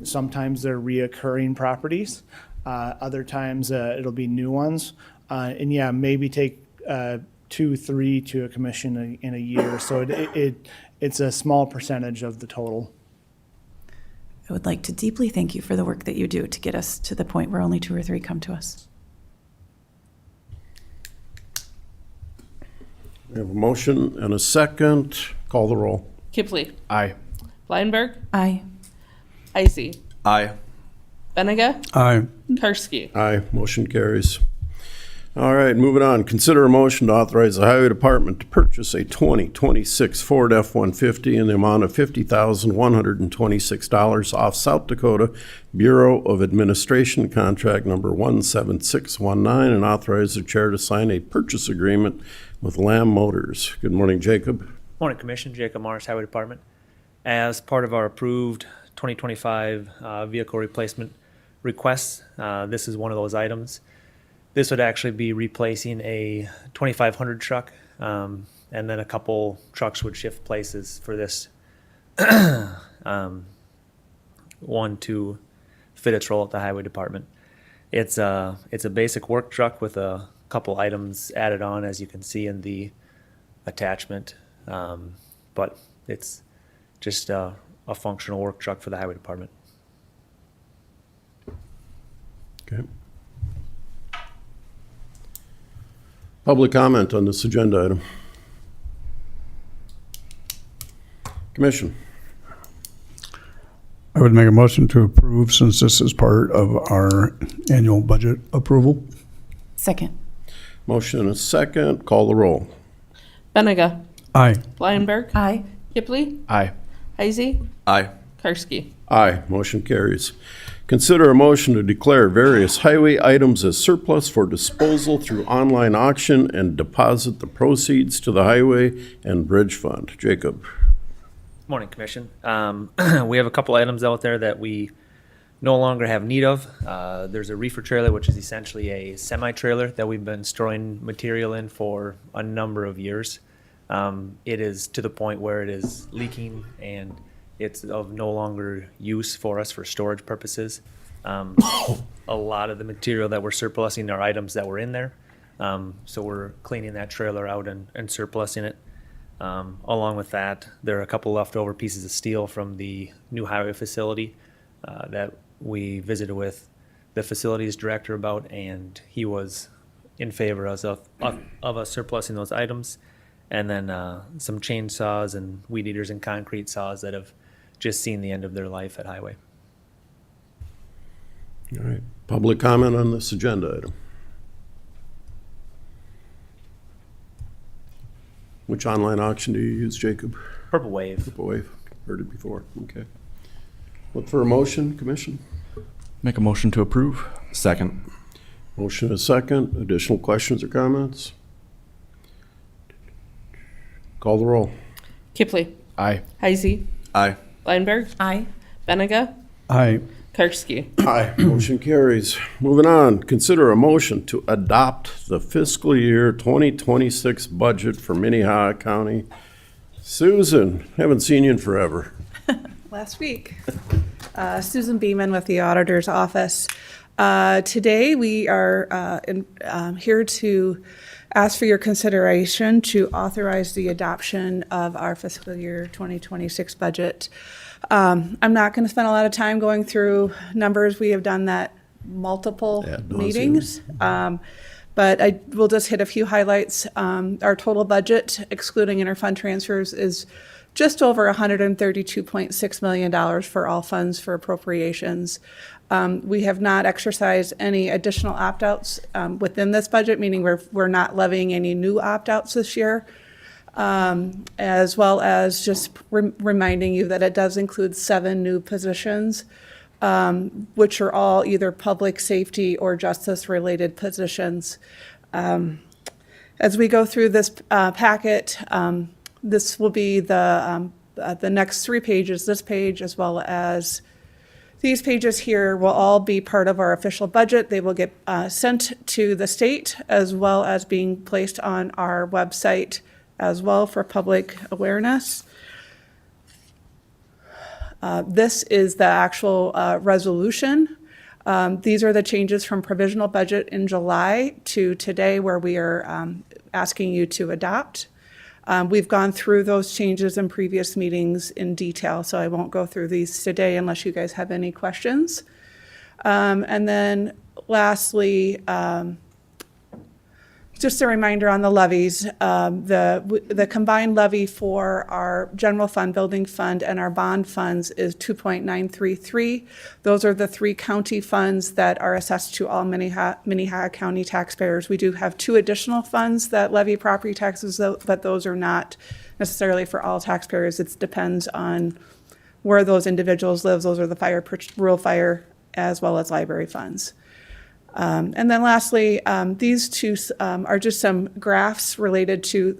Sometimes they're reoccurring properties. Other times it'll be new ones. And yeah, maybe take 2-3 to a commission in a year. So it's a small percentage of the total. I would like to deeply thank you for the work that you do to get us to the point where only 2 or 3 come to us. We have a motion and a second. Call the roll. Kipley. Aye. Blindberg. Aye. Heisey. Aye. Benega. Aye. Karski. Aye, motion carries. All right, moving on. Consider a motion to authorize the Highway Department to purchase a 2026 Ford F-150 in the amount of $50,126 off South Dakota Bureau of Administration contract number 17619 and authorize the chair to sign a purchase agreement with Lamb Motors. Good morning, Jacob. Morning, Commission. Jacob Morris, Highway Department. As part of our approved 2025 vehicle replacement requests, this is one of those items. This would actually be replacing a 2500 truck, and then a couple trucks would shift places for this one to fit its role at the Highway Department. It's a basic work truck with a couple items added on, as you can see in the attachment, but it's just a functional work truck for the Highway Department. Okay. Public comment on this agenda item. Commission. I would make a motion to approve since this is part of our annual budget approval. Second. Motion and a second. Call the roll. Benega. Aye. Blindberg. Aye. Kipley. Aye. Heisey. Aye. Karski. Aye, motion carries. Consider a motion to declare various highway items as surplus for disposal through online auction and deposit the proceeds to the Highway and Bridge Fund. Jacob. Morning, Commission. We have a couple items out there that we no longer have need of. There's a reefer trailer, which is essentially a semi-trailer that we've been storing material in for a number of years. It is to the point where it is leaking and it's of no longer use for us for storage purposes. A lot of the material that we're surplusing are items that were in there. So we're cleaning that trailer out and surplusing it. Along with that, there are a couple leftover pieces of steel from the new highway facility that we visited with the facilities director about, and he was in favor of us surplusing those items. And then some chainsaws and weed eaters and concrete saws that have just seen the end of their life at Highway. All right, public comment on this agenda item. Which online auction do you use, Jacob? Purple Wave. Purple Wave, heard it before, okay. Look for a motion, Commission. Make a motion to approve. Second. Motion is second. Additional questions or comments? Call the roll. Kipley. Aye. Heisey. Aye. Blindberg. Aye. Benega. Aye. Karski. Aye. Motion carries. Moving on, consider a motion to adopt the fiscal year 2026 budget for Minnehaha County. Susan, haven't seen you in forever. Last week. Susan Beeman with the Auditor's Office. Today, we are here to ask for your consideration to authorize the adoption of our fiscal year 2026 budget. I'm not going to spend a lot of time going through numbers. We have done that multiple meetings. But I will just hit a few highlights. Our total budget, excluding interfund transfers, is just over $132.6 million for all funds for appropriations. We have not exercised any additional opt-outs within this budget, meaning we're not levying any new opt-outs this year, as well as just reminding you that it does include 7 new positions. which are all either public safety or justice-related positions. As we go through this packet, this will be the next 3 pages, this page as well as these pages here will all be part of our official budget. They will get sent to the state as well as being placed on our website as well for public awareness. This is the actual resolution. These are the changes from provisional budget in July to today where we are asking you to adopt. We've gone through those changes in previous meetings in detail, so I won't go through these today unless you guys have any questions. And then lastly, just a reminder on the levies, the combined levy for our general fund, building fund, and our bond funds is 2.933. Those are the 3 county funds that are assessed to all Minnehaha County taxpayers. We do have 2 additional funds that levy property taxes, but those are not necessarily for all taxpayers. It depends on where those individuals live. Those are the rural fire as well as library funds. And then lastly, these 2 are just some graphs related to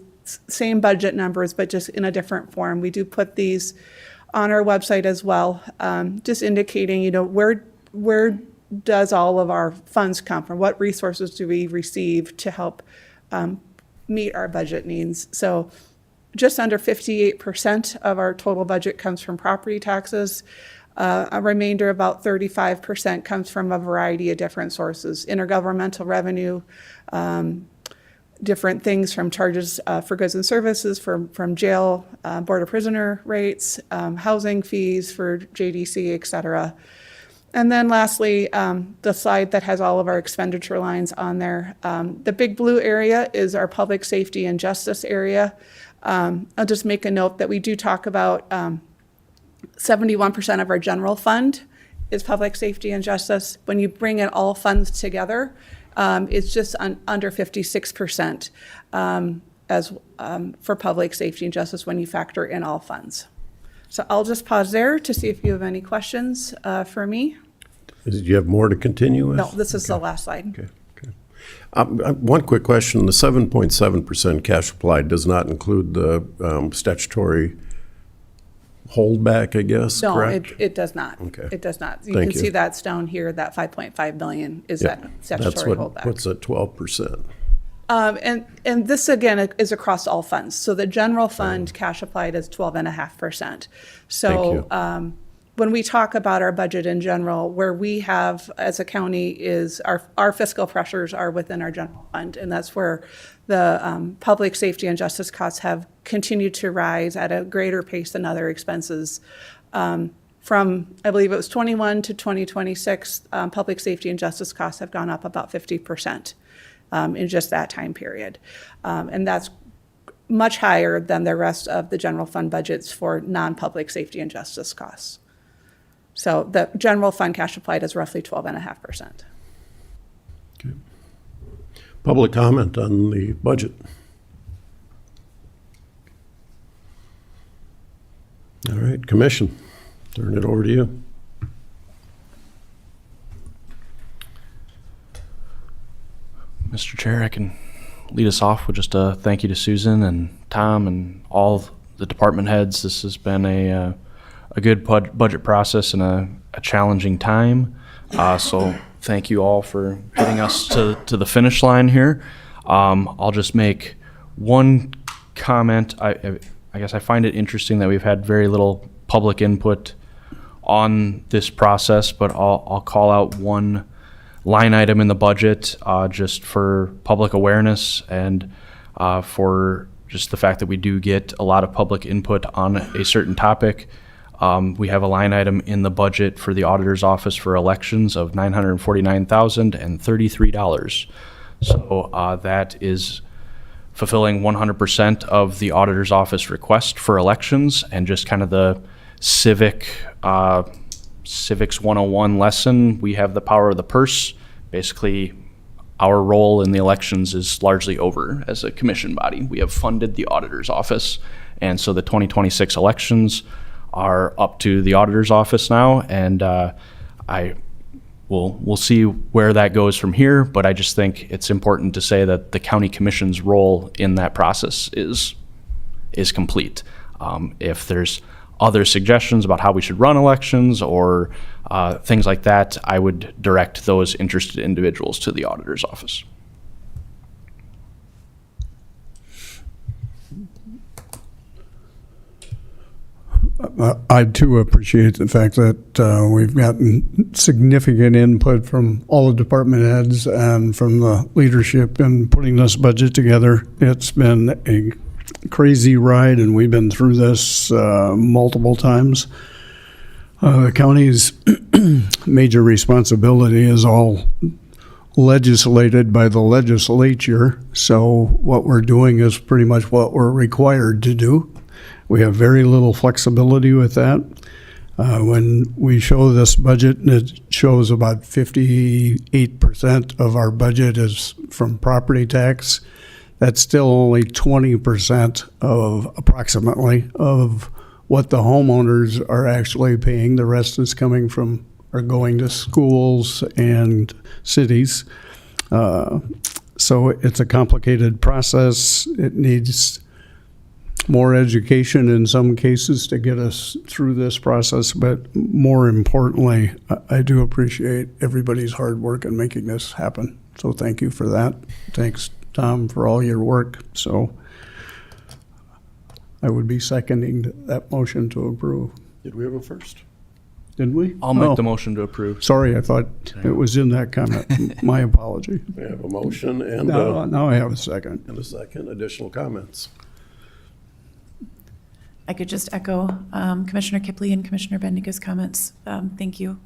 same budget numbers, but just in a different form. We do put these on our website as well, just indicating, you know, where does all of our funds come from? What resources do we receive to help meet our budget needs? So just under 58% of our total budget comes from property taxes. A remainder, about 35%, comes from a variety of different sources. Intergovernmental revenue, different things from charges for goods and services, from jail, board of prisoner rates, housing fees for JDC, et cetera. And then lastly, the slide that has all of our expenditure lines on there. The big blue area is our public safety and justice area. I'll just make a note that we do talk about 71% of our general fund is public safety and justice. When you bring in all funds together, it's just under 56% for public safety and justice when you factor in all funds. So I'll just pause there to see if you have any questions for me. Do you have more to continue with? No, this is the last slide. Okay. One quick question. The 7.7% cash applied does not include the statutory holdback, I guess, No, correct? it does not. Okay. It does not. You Thank can you. see that's down here, that 5.5 million is Yeah, that statutory that's holdback. what's at 12%. And this again is across all funds. So the general fund cash applied is 12.5%. So Thank when we talk about our budget in general, where we have as a county is our fiscal pressures are within our general fund, and that's where the public safety and justice costs have continued to rise at a greater pace than other expenses. From, I believe it was 21 to 2026, public safety and justice costs have gone up about 50%. In just that time period. And that's much higher than the rest of the general fund budgets for non-public safety and justice costs. So the general fund cash applied is roughly 12.5%. Okay. Public comment on the budget. All right, Commission, turn it over to you. Mr. Chair, I can lead us off with just a thank you to Susan and Tom and all the department heads. This has been a good budget process and a challenging time. So thank you all for getting us to the finish line here. I'll just make one comment. I guess I find it interesting that we've had very little public input on this process, but I'll call out one line item in the budget just for public awareness and for just the fact that we do get a lot of public input on a certain topic. We have a line item in the budget for the auditor's office for elections of $949,033. So that is fulfilling 100% of the auditor's office request for elections, and just kind of the civics 101 lesson. We have the power of the purse. Basically, our role in the elections is largely over as a commission body. We have funded the auditor's office, and so the 2026 elections are up to the auditor's office now, and we'll see where that goes from here, but I just think it's important to say that the county commission's role in that process is complete. If there's other suggestions about how we should run elections or things like that, I would direct those interested individuals to the auditor's office. I too appreciate the fact that we've gotten significant input from all the department heads and from the leadership in putting this budget together. It's been a crazy ride, and we've been through this multiple times. The county's major responsibility is all legislated by the legislature, so what we're doing is pretty much what we're required to do. We have very little flexibility with that. When we show this budget, and it shows about 58% of our budget is from property tax, that's still only 20% of approximately of what the homeowners are actually paying. The rest is coming from or going to schools and cities. So it's a complicated process. It needs more education in some cases to get us through this process, but more importantly, I do appreciate everybody's hard work in making this happen. So thank you for that. Thanks, Tom, for all your work. So I would be seconding that motion to approve. Did we have a first? Didn't we? I'll make the motion to approve. Sorry, I thought it was in that comment. My apology. We have a motion and Now I have a second. a second. Additional comments? I could just echo Commissioner Kipley and Commissioner Bendiga's comments. Thank you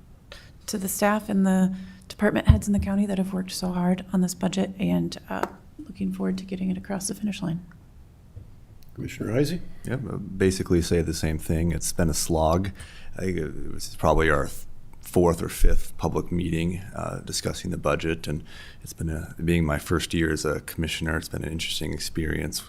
to the staff and the department heads in the county that have worked so hard on this budget, and looking forward to getting it across the finish line. Commissioner Heisey? Yeah, basically say the same thing. It's been a slog. I think it was probably our fourth or fifth public meeting discussing the budget, and it's been being my first year as a commissioner. It's been an interesting experience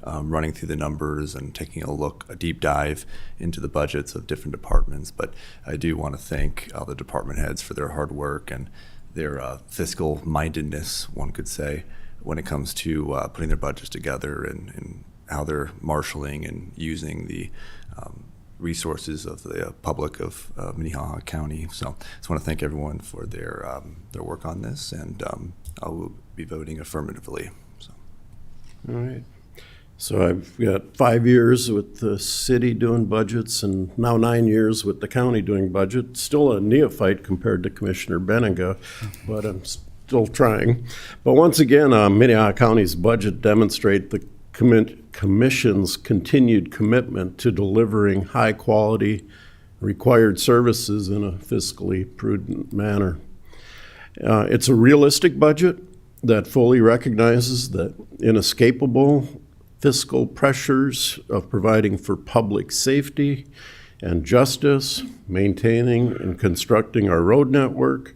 running through the numbers and taking a deep dive into the budgets of different departments. But I do want to thank all the department heads for their hard work and their fiscal mindedness, one could say, when it comes to putting their budgets together and how they're marshaling and using the resources of the public of Minnehaha County. So I just want to thank everyone for their work on this, and I will be voting affirmatively. So. All right. So I've got 5 years with the city doing budgets and now 9 years with the county doing budget. Still a neophyte compared to Commissioner Benninga, but I'm still trying. But once again, Minnehaha County's budget demonstrate the Commission's continued commitment to delivering high-quality required services in a fiscally prudent manner. It's a realistic budget that fully recognizes the inescapable fiscal pressures of providing for public safety and justice, maintaining and constructing our road network,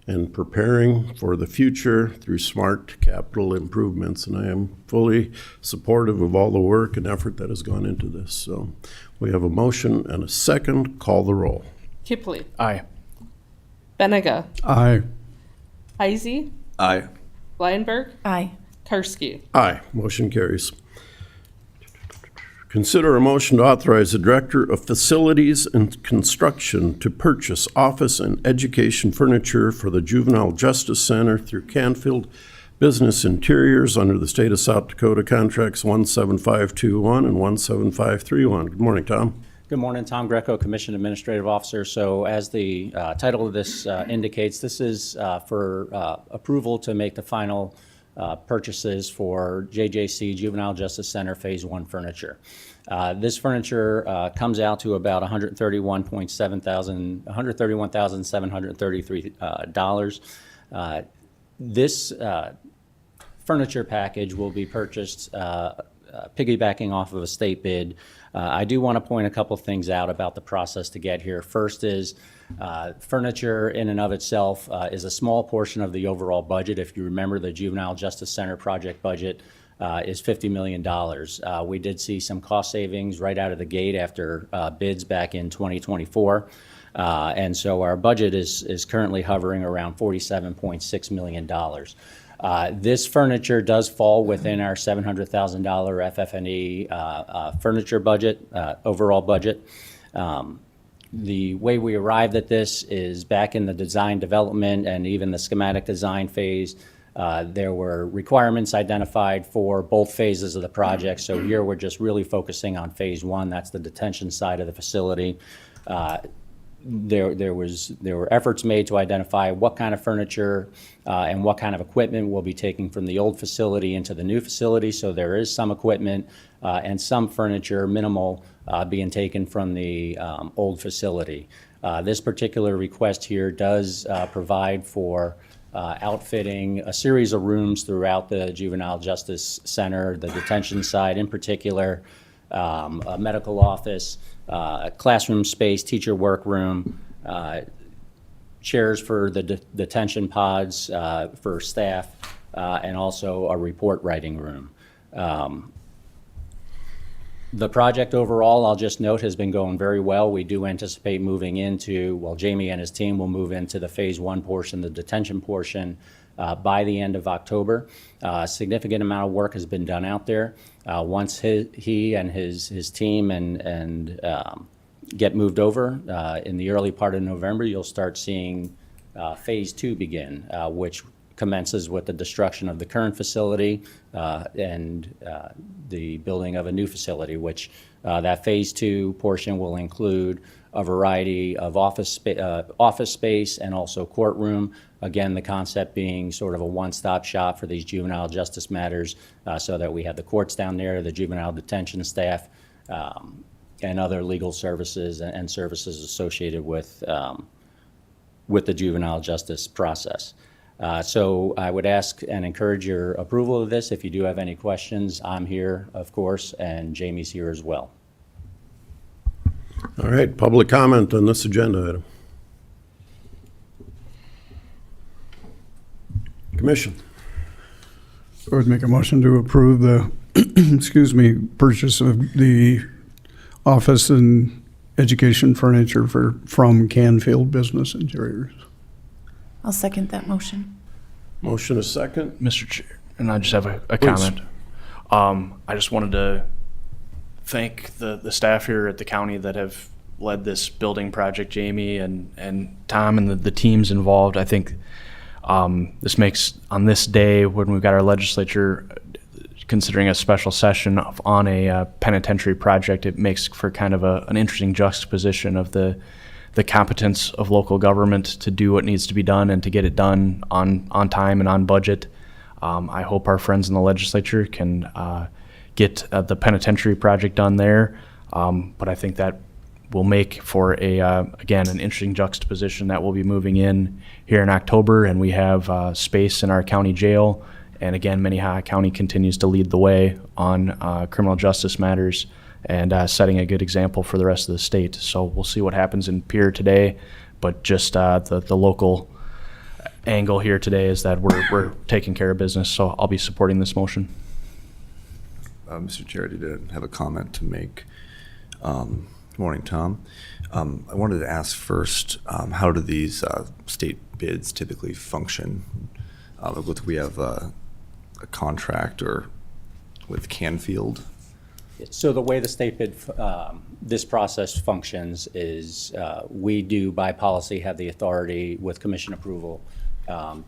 and preparing for the future through smart capital improvements. And I am fully supportive of all the work and effort that has gone into this. So we have a motion and a second. Call the roll. Kipley. Aye. Benega. Aye. Heisey. Aye. Lionberg. Aye. Karski. Aye. Motion carries. Consider a motion to authorize the Director of Facilities and Construction to purchase office and education furniture for the Juvenile Justice Center through Canfield Business Interiors under the State of South Dakota Contracts 17521 and 17531. Good morning, Tom. Good morning, Tom Greco, Commission Administrative Officer. So as the title of this indicates, this is for approval to make the final purchases for JJC Juvenile Justice Center Phase 1 furniture. This furniture comes out to about $131,733. This furniture package will be purchased piggybacking off of a state bid. I do want to point a couple things out about the process to get here. First is furniture in and of itself is a small portion of the overall budget. If you remember, the Juvenile Justice Center project budget is $50 million. We did see some cost savings right out of the gate after bids back in 2024. And so our budget is currently hovering around $47.6 million. This furniture does fall within our $700,000 FF&E furniture budget, overall budget. The way we arrived at this is back in the design development and even the schematic design phase. There were requirements identified for both phases of the project. So here we're just really focusing on phase one. That's the detention side of the facility. There were efforts made to identify what kind of furniture and what kind of equipment we'll be taking from the old facility into the new facility. So there is some equipment and some furniture, minimal, being taken from the old facility. This particular request here does provide for outfitting a series of rooms throughout the Juvenile Justice Center, the detention side in particular, a medical office, classroom space, teacher workroom, chairs for the detention pods for staff, and also a report writing room. The project overall, I'll just note, has been going very well. We do anticipate moving into, well, Jamie and his team will move into the phase one portion, the detention portion, by the end of October. A significant amount of work has been done out there. Once he and his team and get moved over in the early part of November, you'll start seeing phase two begin, which commences with the destruction of the current facility and the building of a new facility, which that phase two portion will include a variety of office space and also courtroom. Again, the concept being sort of a one-stop shop for these juvenile justice matters, so that we have the courts down there, the juvenile detention staff, and other legal services and services associated with the juvenile justice process. So I would ask and encourage your approval of this. If you do have any questions, I'm here, of course, and Jamie's here as well. All right, public comment on this agenda item. Commission. I would make a motion to approve the, excuse me, purchase of the office and education furniture from Canfield Business Interiors. I'll second that motion. Motion is second. Mr. Chair, and I just have a Please. comment. I just wanted to thank the staff here at the county that have led this building project, Jamie and Tom and the teams involved. I think this makes, on this day when we've got our legislature considering a special session on a penitentiary project, it makes for kind of an interesting juxtaposition of the competence of local government to do what needs to be done and to get it done on time and on budget. I hope our friends in the legislature can get the penitentiary project done there. But I think that will make for again, an interesting juxtaposition that we'll be moving in here in October, and we have space in our county jail. And again, Minnehaha County continues to lead the way on criminal justice matters and setting a good example for the rest of the state. So we'll see what happens in Pierre today, but just the local angle here today is that we're taking care of business. So I'll be supporting this motion. Mr. Chair, I did have a comment to make. Good morning, Tom. I wanted to ask first, how do these state bids typically function? We have a contract with Canfield. So the way the state bid, this process functions is we do, by policy, have the authority with commission approval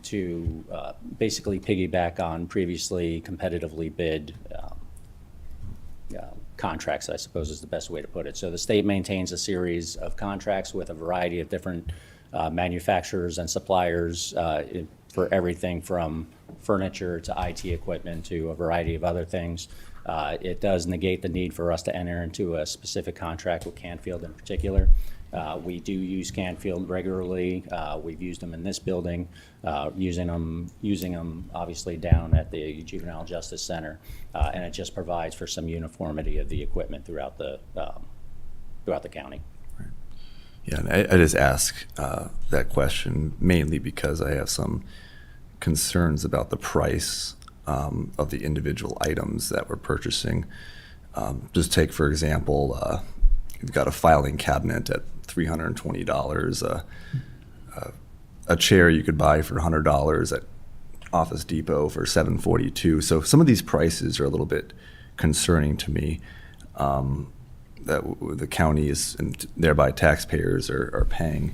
to basically piggyback on previously competitively bid contracts, I suppose is the best way to put it. So the state maintains a series of contracts with a variety of different manufacturers and suppliers for everything from furniture to IT equipment to a variety of other things. It does negate the need for us to enter into a specific contract with Canfield in particular. We do use Canfield regularly. We've used them in this building, using them obviously down at the Juvenile Justice Center, and it just provides for some uniformity of the equipment throughout the county. Yeah, and I just ask that question mainly because I have some concerns about the price of the individual items that we're purchasing. Just take, for example, you've got a filing cabinet at $320. A chair you could buy for $100 at Office Depot for $742. So some of these prices are a little bit concerning to me. That the counties and thereby taxpayers are paying.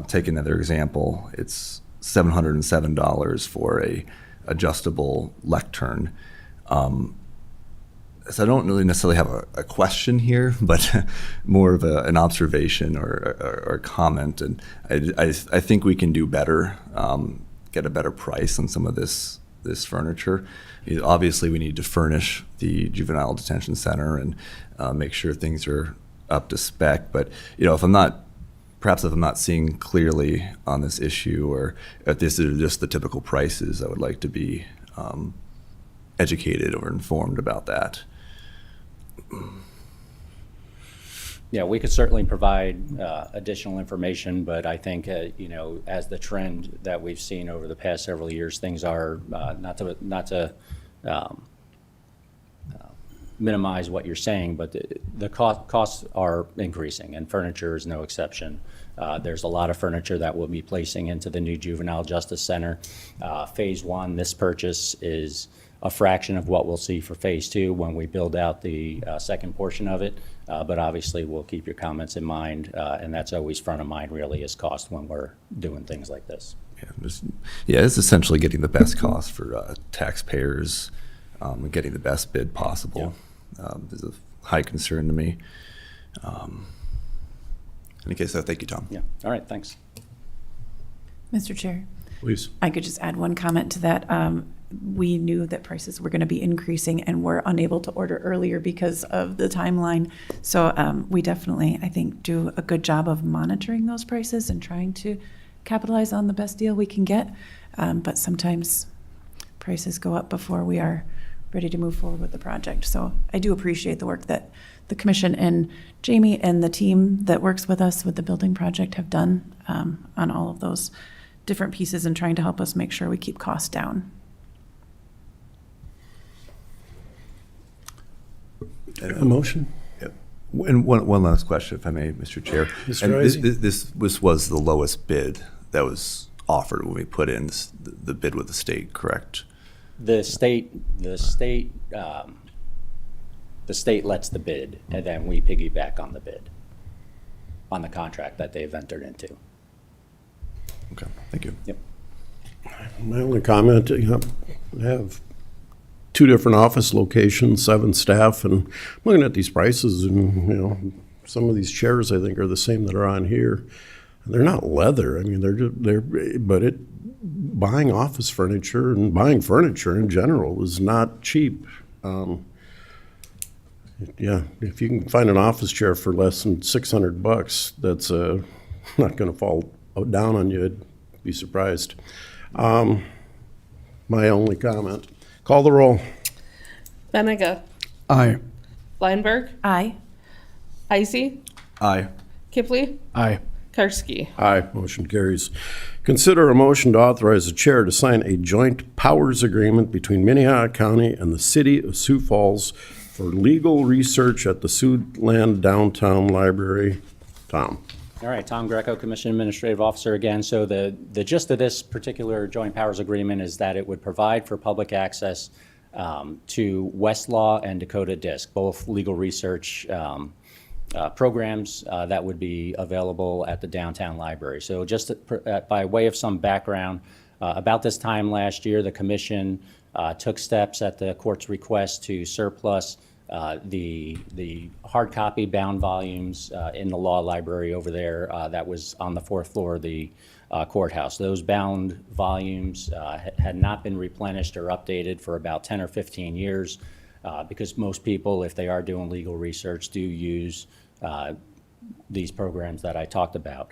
Take another example, it's $707 for a adjustable lectern. So I don't really necessarily have a question here, but more of an observation or a comment. And I think we can do better, get a better price on some of this furniture. Obviously, we need to furnish the juvenile detention center and make sure things are up to spec. But if I'm not seeing clearly on this issue, or if this is just the typical prices, I would like to be educated or informed about that. Yeah, we could certainly provide additional information, but I think, as the trend that we've seen over the past several years, things are, not to minimize what you're saying, but the costs are increasing, and furniture is no exception. There's a lot of furniture that we'll be placing into the new Juvenile Justice Center. Phase 1, this purchase is a fraction of what we'll see for Phase 2 when we build out the second portion of it. But obviously, we'll keep your comments in mind, and that's always front of mind, really, is cost when we're doing things like this. It's essentially getting the best cost for taxpayers, and getting the best bid possible. Is a high concern to me. In any case, thank you, Tom. Yeah. All right. Thanks. Mr. Chair, Please. I could just add one comment to that. We knew that prices were going to be increasing and were unable to order earlier because of the timeline. So we definitely, I think, do a good job of monitoring those prices and trying to capitalize on the best deal we can get. But sometimes prices go up before we are ready to move forward with the project. So I do appreciate the work that the commission and Jamie and the team that works with us with the building project have done on all of those different pieces and trying to help us make sure we keep costs down. A motion? Yep. And one last question, if I may, Mr. Chair. Mr. And Isaac? this was the lowest bid that was offered when we put in the bid with the state, correct? The state lets the bid, and then we piggyback on the bid, on the contract that they've entered into. Okay, thank you. Yep. My only comment, I have 2 different office locations, 7 staff, and I'm looking at these prices, and some of these chairs I think are the same that are on here. They're not leather. I mean, buying office furniture and buying furniture in general is not cheap. If you can find an office chair for less than $600, that's not going to fall down on you. I'd be surprised. My only comment. Call the roll. Benega. Aye. Blindberg. Aye. Heisey. Aye. Kipley. Aye. Karski. Aye, motion carries. Consider a motion to authorize the chair to sign a joint powers agreement between Minnehaha County and the City of Sioux Falls for legal research at the Siouxland Downtown Library. Tom. All right, Tom Greco, Commission Administrative Officer again. So the gist of this particular joint powers agreement is that it would provide for public access to Westlaw and Dakota Disc, both legal research programs that would be available at the downtown library. So just by way of some background, about this time last year, the Commission took steps at the court's request to surplus the hard copy bound volumes in the law library over there that was on the 4th floor of the courthouse. Those bound volumes had not been replenished or updated for about 10 or 15 years because most people, if they are doing legal research, do use these programs that I talked about.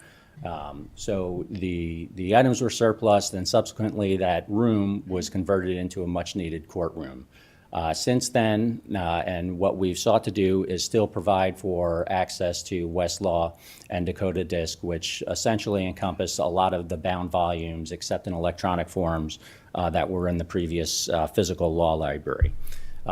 So the items were surplus, and subsequently that room was converted into a much needed courtroom. Since then, and what we've sought to do is still provide for access to Westlaw and Dakota Disc, which essentially encompass a lot of the bound volumes, except in electronic forms, that were in the previous physical law library.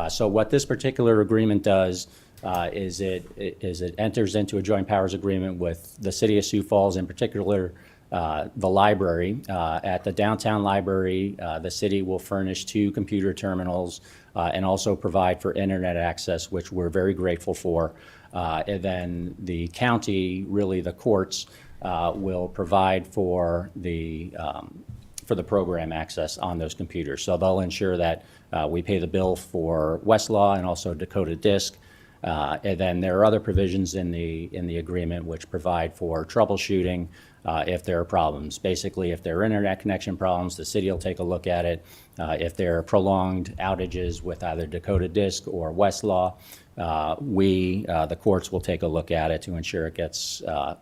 So what this particular agreement does is it enters into a joint powers agreement with the city of Sioux Falls, in particular the library. At the downtown library, the city will furnish 2 computer terminals and also provide for internet access, which we're very grateful for. And then the county, really the courts, will provide for the program access on those computers. So they'll ensure that we pay the bill for Westlaw and also Dakota Disk. And then there are other provisions in the agreement which provide for troubleshooting if there are problems. Basically, if there are internet connection problems, the city will take a look at it. If there are prolonged outages with either Dakota Disk or Westlaw, the courts will take a look at it to ensure it gets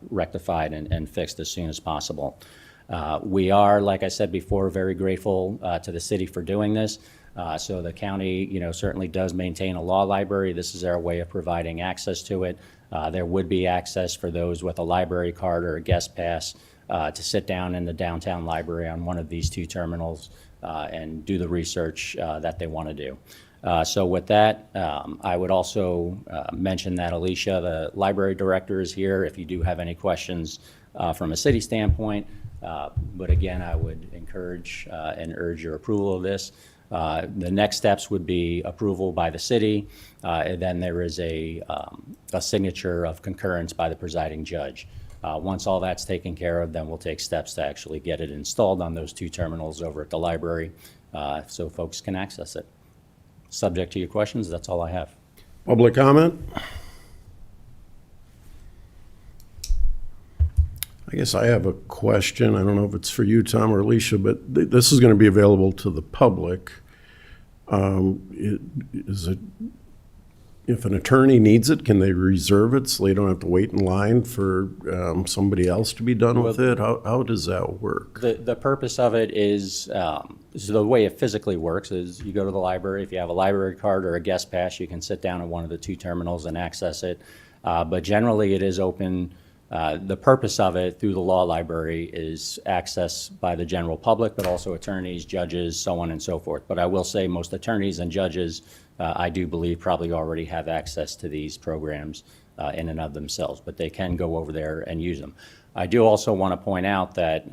rectified and fixed as soon as possible. We are, like I said before, very grateful to the city for doing this. So the county, certainly does maintain a law library. This is our way of providing access to it. There would be access for those with a library card or a guest pass to sit down in the downtown library on one of these 2 terminals and do the research that they want to do. So with that, I would also mention that Alicia, the library director, is here if you do have any questions from a city standpoint. But again, I would encourage and urge your approval of this. The next steps would be approval by the city, and then there is a signature of concurrence by the presiding judge. Once all that's taken care of, then we'll take steps to actually get it installed on those 2 terminals over at the library so folks can access it. Subject to your questions, that's all I have. Public comment? I guess I have a question. I don't know if it's for you, Tom or Alicia, but this is going to be available to the public. If an attorney needs it, can they reserve it so they don't have to wait in line for somebody else to be done with it? How does that work? The purpose of it is, so the way it physically works is you go to the library. If you have a library card or a guest pass, you can sit down at one of the 2 terminals and access it. But generally, it is open. The purpose of it through the law library is access by the general public, but also attorneys, judges, so on and so forth. But I will say most attorneys and judges, I do believe, probably already have access to these programs in and of themselves, but they can go over there and use them. I do also want to point out that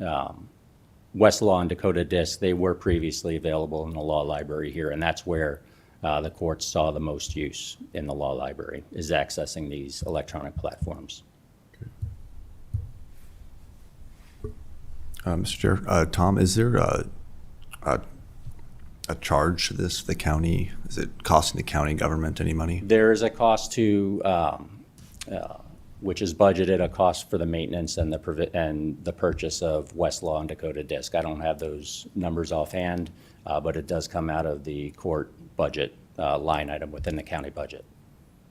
Westlaw and Dakota Disk, they were previously available in the law library here, and that's where the courts saw the most use in the law library, is accessing these electronic platforms. Mr. Chair, Tom, is there a charge to this, the county? Is it costing the county government any money? There is a cost to, which is budgeted, a cost for the maintenance and the purchase of Westlaw and Dakota Disk. I don't have those numbers offhand, but it does come out of the court budget line item within the county budget.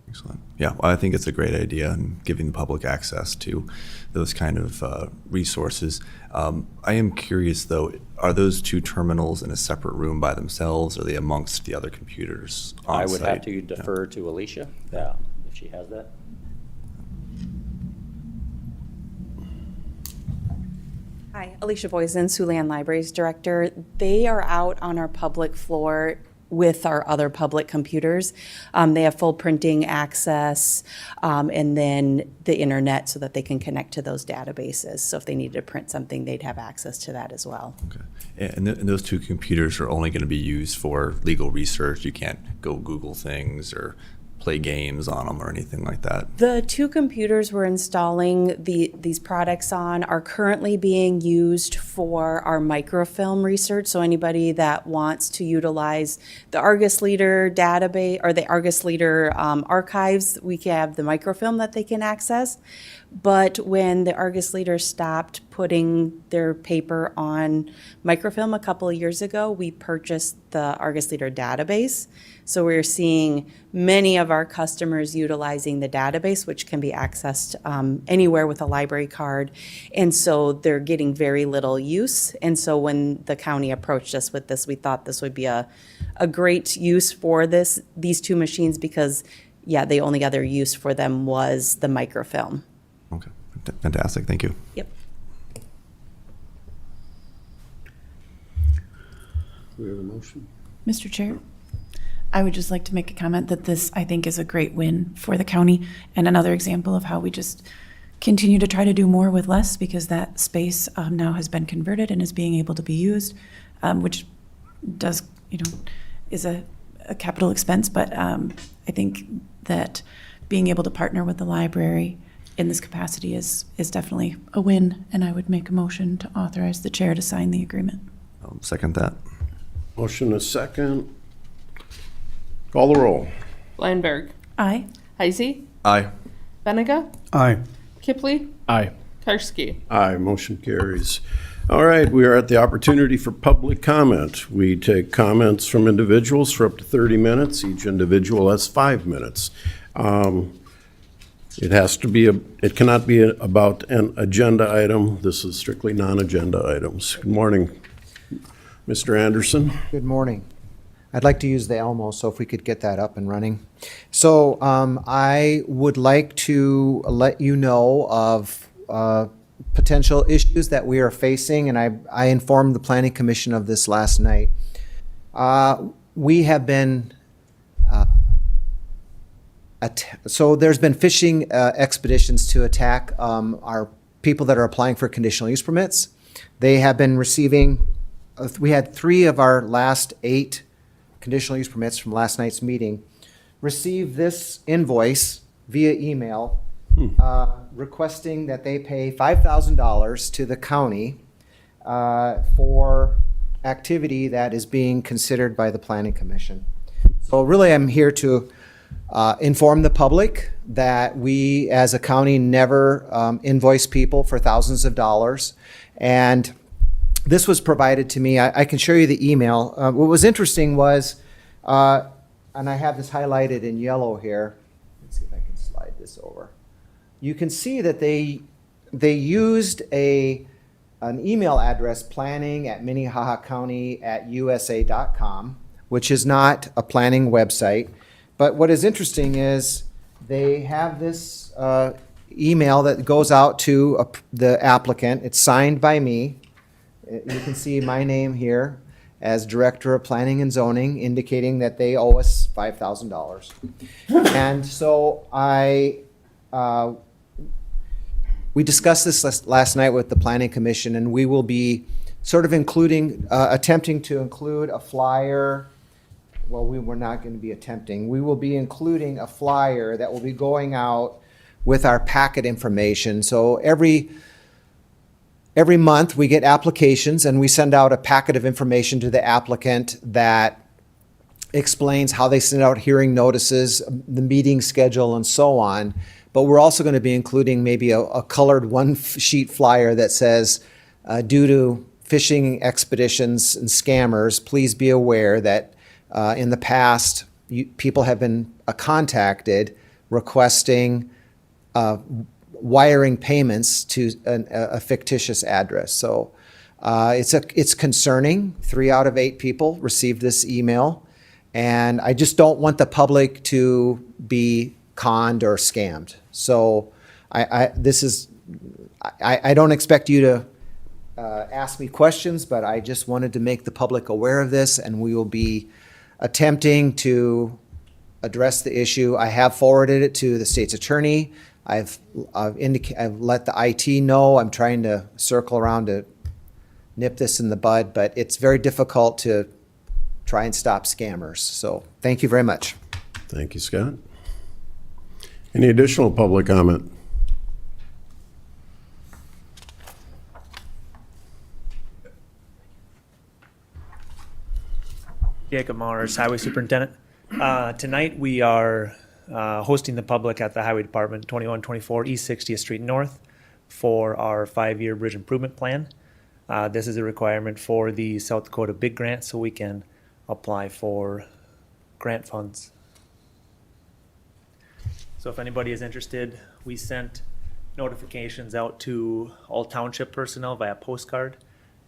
Excellent. Yeah, well, I think it's a great idea and giving the public access to those kind of resources. I am curious, though, are those 2 terminals in a separate room by themselves? Or are they amongst the other computers on I would site? have to defer to Alicia if she has that. Hi, Alicia Boysen, Siouxland Libraries Director. They are out on our public floor with our other public computers. They have full printing access and then the internet so that they can connect to those databases. So if they needed to print something, they'd have access to that as well. Okay. And those 2 computers are only going to be used for legal research? You can't go Google things or play games on them or anything like that? The 2 computers we're installing these products on are currently being used for our microfilm research. So anybody that wants to utilize the Argus Leader database or the Argus Leader archives, we have the microfilm that they can access. But when the Argus Leader stopped putting their paper on microfilm a couple of years ago, we purchased the Argus Leader database. So we're seeing many of our customers utilizing the database, which can be accessed anywhere with a library card. And so they're getting very little use. And so when the county approached us with this, we thought this would be a great use for these 2 machines because, yeah, the only other use for them was the microfilm. Okay, fantastic. Thank you. Yep. Do we have a motion? Mr. Chair, I would just like to make a comment that this, I think, is a great win for the county and another example of how we just continue to try to do more with less, because that space now has been converted and is being able to be used, which does, is a capital expense. But I think that being able to partner with the library in this capacity is definitely a win, and I would make a motion to authorize the chair to sign the agreement. I'll second that. Motion is second. Call the roll. Lineberg, Aye. Heisey, Aye. Benega, Aye. Kipley, Aye. Karski. Aye, motion carries. All right, we are at the opportunity for public comment. We take comments from individuals for up to 30 minutes. Each individual has 5 minutes. It cannot be about an agenda item. This is strictly non-agenda items. Good morning, Mr. Anderson. Good morning. I'd like to use the Elmo, so if we could get that up and running. So I would like to let you know of potential issues that we are facing, and I informed the Planning Commission of this last night. We have been, so there's been fishing expeditions to attack our people that are applying for conditional use permits. They have been receiving, we had 3 of our last 8 conditional use permits from last night's meeting receive this invoice via email requesting that they pay $5,000 to the county for activity that is being considered by the Planning Commission. So really, I'm here to inform the public that we as a county never invoice people for thousands of dollars. And this was provided to me. I can show you the email. What was interesting was, and I have this highlighted in yellow here. Let's see if I can slide this over. You can see that they used an email address, planning@minnehahacounty@usa.com, which is not a planning website. But what is interesting is they have this email that goes out to the applicant. It's signed by me. You can see my name here as Director of Planning and Zoning, indicating that they owe us $5,000. And so we discussed this last night with the Planning Commission, and we will be sort of attempting to include a flyer. Well, we're not going to be attempting. We will be including a flyer that will be going out with our packet information. So every month we get applications, and we send out a packet of information to the applicant that explains how they send out hearing notices, the meeting schedule, and so on. But we're also going to be including maybe a colored one-sheet flyer that says, due to fishing expeditions and scammers, please be aware that in the past, people have been contacted requesting wiring payments to a fictitious address. So it's concerning. 3 out of 8 people received this email, and I just don't want the public to be conned or scammed. So I don't expect you to ask me questions, but I just wanted to make the public aware of this, and we will be attempting to address the issue. I have forwarded it to the state's attorney. I've let the IT know. I'm trying to circle around to nip this in the bud, but it's very difficult to try and stop scammers. So thank you very much. Thank you, Scott. Any additional public comment? Jacob Mars, Highway Superintendent. Tonight we are hosting the public at the Highway Department, 2124 East 60th Street North, for our 5-year bridge improvement plan. This is a requirement for the South Dakota Big Grant, so we can apply for grant funds. So if anybody is interested, we sent notifications out to all township personnel via postcard,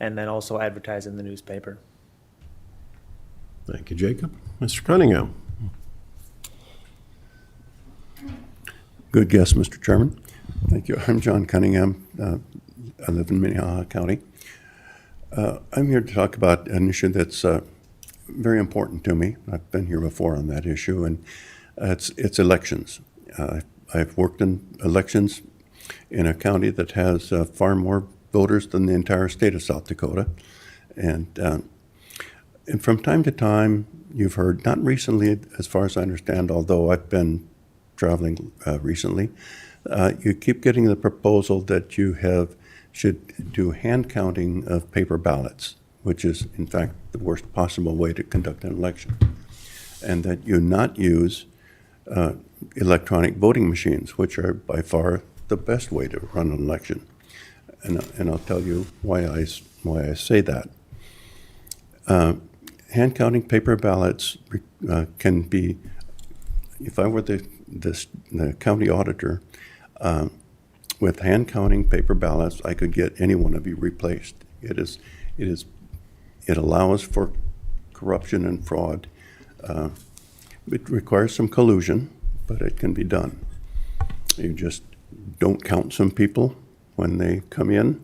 and then also advertised in the newspaper. Thank you, Jacob. Mr. Cunningham. Good guess, Mr. Chairman. Thank you. I'm John Cunningham. I live in Minnehaha County. I'm here to talk about an issue that's very important to me. I've been here before on that issue, and it's elections. I've worked in elections in a county that has far more voters than the entire state of South Dakota. And from time to time, you've heard, not recently as far as I understand, although I've been traveling recently, you keep getting the proposal that should do hand counting of paper ballots, which is in fact the worst possible way to conduct an election, and that you not use electronic voting machines, which are by far the best way to run an election. And I'll tell you why I say that. Hand counting paper ballots can be, if I were the county auditor, with hand counting paper ballots, I could get any one of you replaced. It allows for corruption and fraud. It requires some collusion, but it can be done. You just don't count some people when they come in,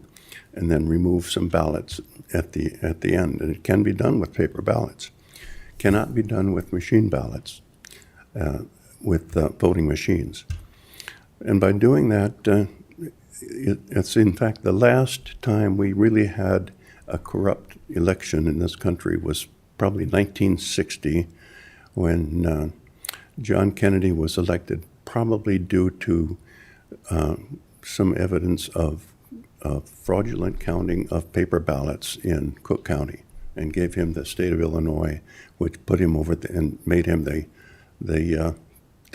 and then remove some ballots at the end. And it can be done with paper ballots. Cannot be done with machine ballots, with voting machines. And by doing that, it's in fact the last time we really had a corrupt election in this country was probably 1960, when John Kennedy was elected, probably due to some evidence of fraudulent counting of paper ballots in Cook County, and gave him the state of Illinois, which put him over and made him the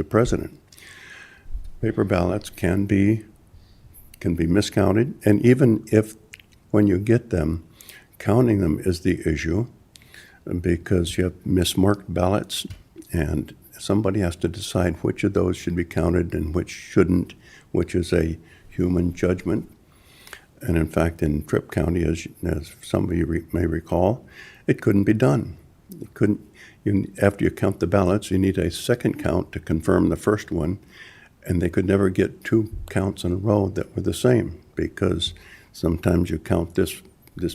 president. Paper ballots can be miscounted, and even if when you get them, counting them is the issue, because you have mismarked ballots, and somebody has to decide which of those should be counted and which shouldn't, which is a human judgment. And in fact, in Tripp County, as some of you may recall, it couldn't be done. It couldn't. After you count the ballots, you need a second count to confirm the first one, and they could never get two counts in a row that were the same, because sometimes you count this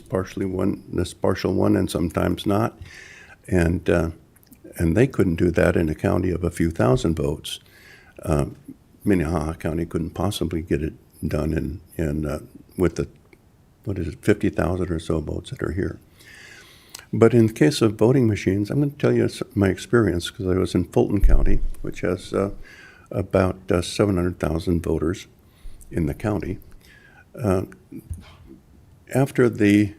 partial one, and sometimes not, and they couldn't do that in a county of a few thousand votes. Minnehaha County couldn't possibly get it done with the 50,000 or so votes that are here. But in the case of voting machines, I'm going to tell you my experience, because I was in Fulton County, which has about 700,000 voters in the county. After the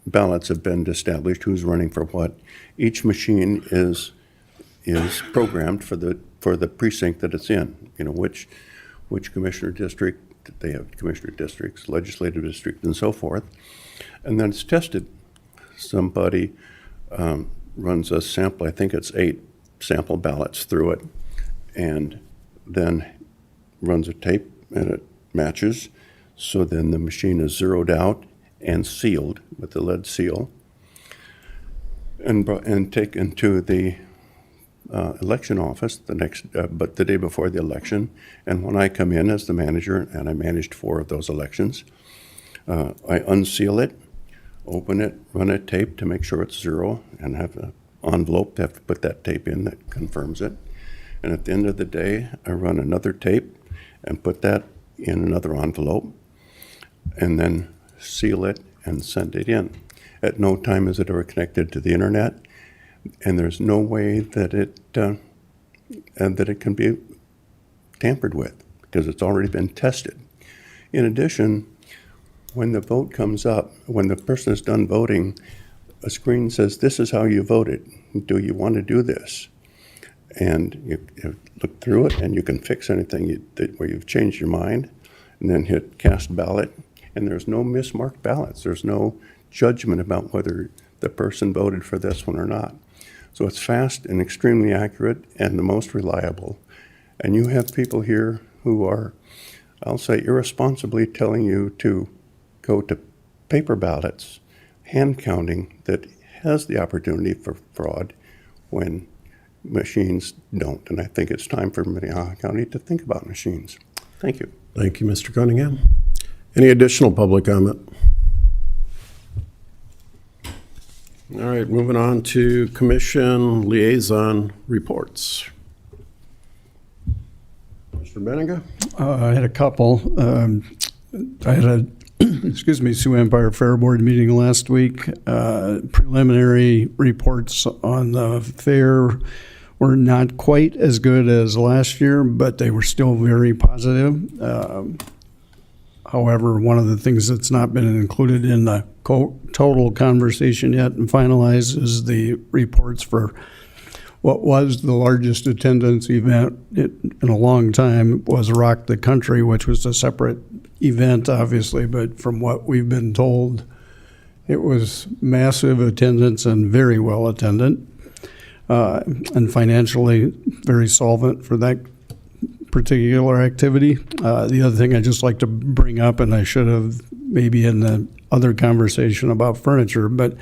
ballots have been established, who's running for what, each machine is programmed for the precinct that it's in. You know, which commissioner district, they have commissioner districts, legislative districts, and so forth. And then it's tested. Somebody runs a sample, I think it's 8 sample ballots through it, and then runs a tape, and it matches. So then the machine is zeroed out and sealed with the lead seal, and taken to the election office but the day before the election. And when I come in as the manager, and I managed 4 of those elections, I unseal it, open it, run a tape to make sure it's 0, and have an envelope to have to put that tape in that confirms it. And at the end of the day, I run another tape and put that in another envelope, and then seal it and send it in. At no time is it ever connected to the internet, and there's no way that it can be tampered with, because it's already been tested. In addition, when the vote comes up, when the person is done voting, a screen says, "This is how you voted. Do you want to do this?" And you look through it, and you can fix anything where you've changed your mind, and then hit cast ballot. And there's no mismarked ballots. There's no judgment about whether the person voted for this one or not. So it's fast and extremely accurate and the most reliable. And you have people here who are, I'll say, irresponsibly telling you to go to paper ballots, hand counting, that has the opportunity for fraud when machines don't. And I think it's time for Minnehaha County to think about machines. Thank you. Thank you, Mr. Cunningham. Any additional public comment? All right, moving on to commission liaison reports. Mr. Benega? I had a couple. I had a, excuse me, Sioux Empire Fair Board meeting last week. Preliminary reports on the fair were not quite as good as last year, but they were still very positive. However, one of the things that's not been included in the total conversation yet and finalized is the reports for what was the largest attendance event in a long time was Rock the Country, which was a separate event, obviously, but from what we've been told, it was massive attendance and very well attended, and financially very solvent for that particular activity. The other thing I'd just like to bring up, and I should have maybe in the other conversation about furniture, but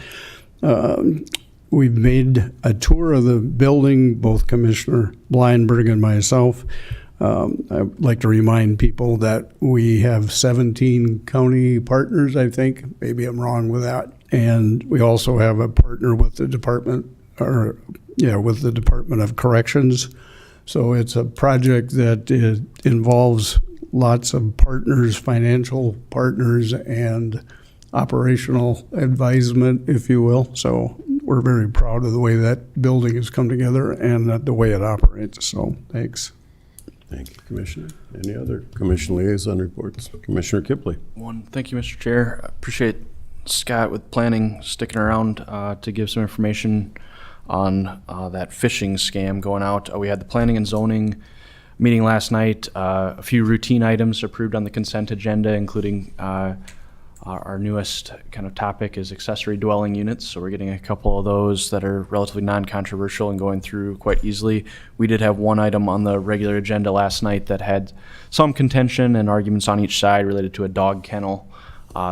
we've made a tour of the building, both Commissioner Bleinberg and myself. I'd like to remind people that we have 17 county partners, I think. Maybe I'm wrong with that. And we also have a partner with the Department of Corrections. So it's a project that involves lots of partners, financial partners, and operational advisement, if you will. So we're very proud of the way that building has come together and the way it operates. So thanks. Thank you, Commissioner. Any other commission liaison reports? Commissioner Kipley. Thank you, Mr. Chair. I appreciate Scott with planning sticking around to give some information on that phishing scam going out. We had the planning and zoning meeting last night. A few routine items approved on the consent agenda, including our newest kind of topic is accessory dwelling units. So we're getting a couple of those that are relatively non-controversial and going through quite easily. We did have one item on the regular agenda last night that had some contention and arguments on each side related to a dog kennel.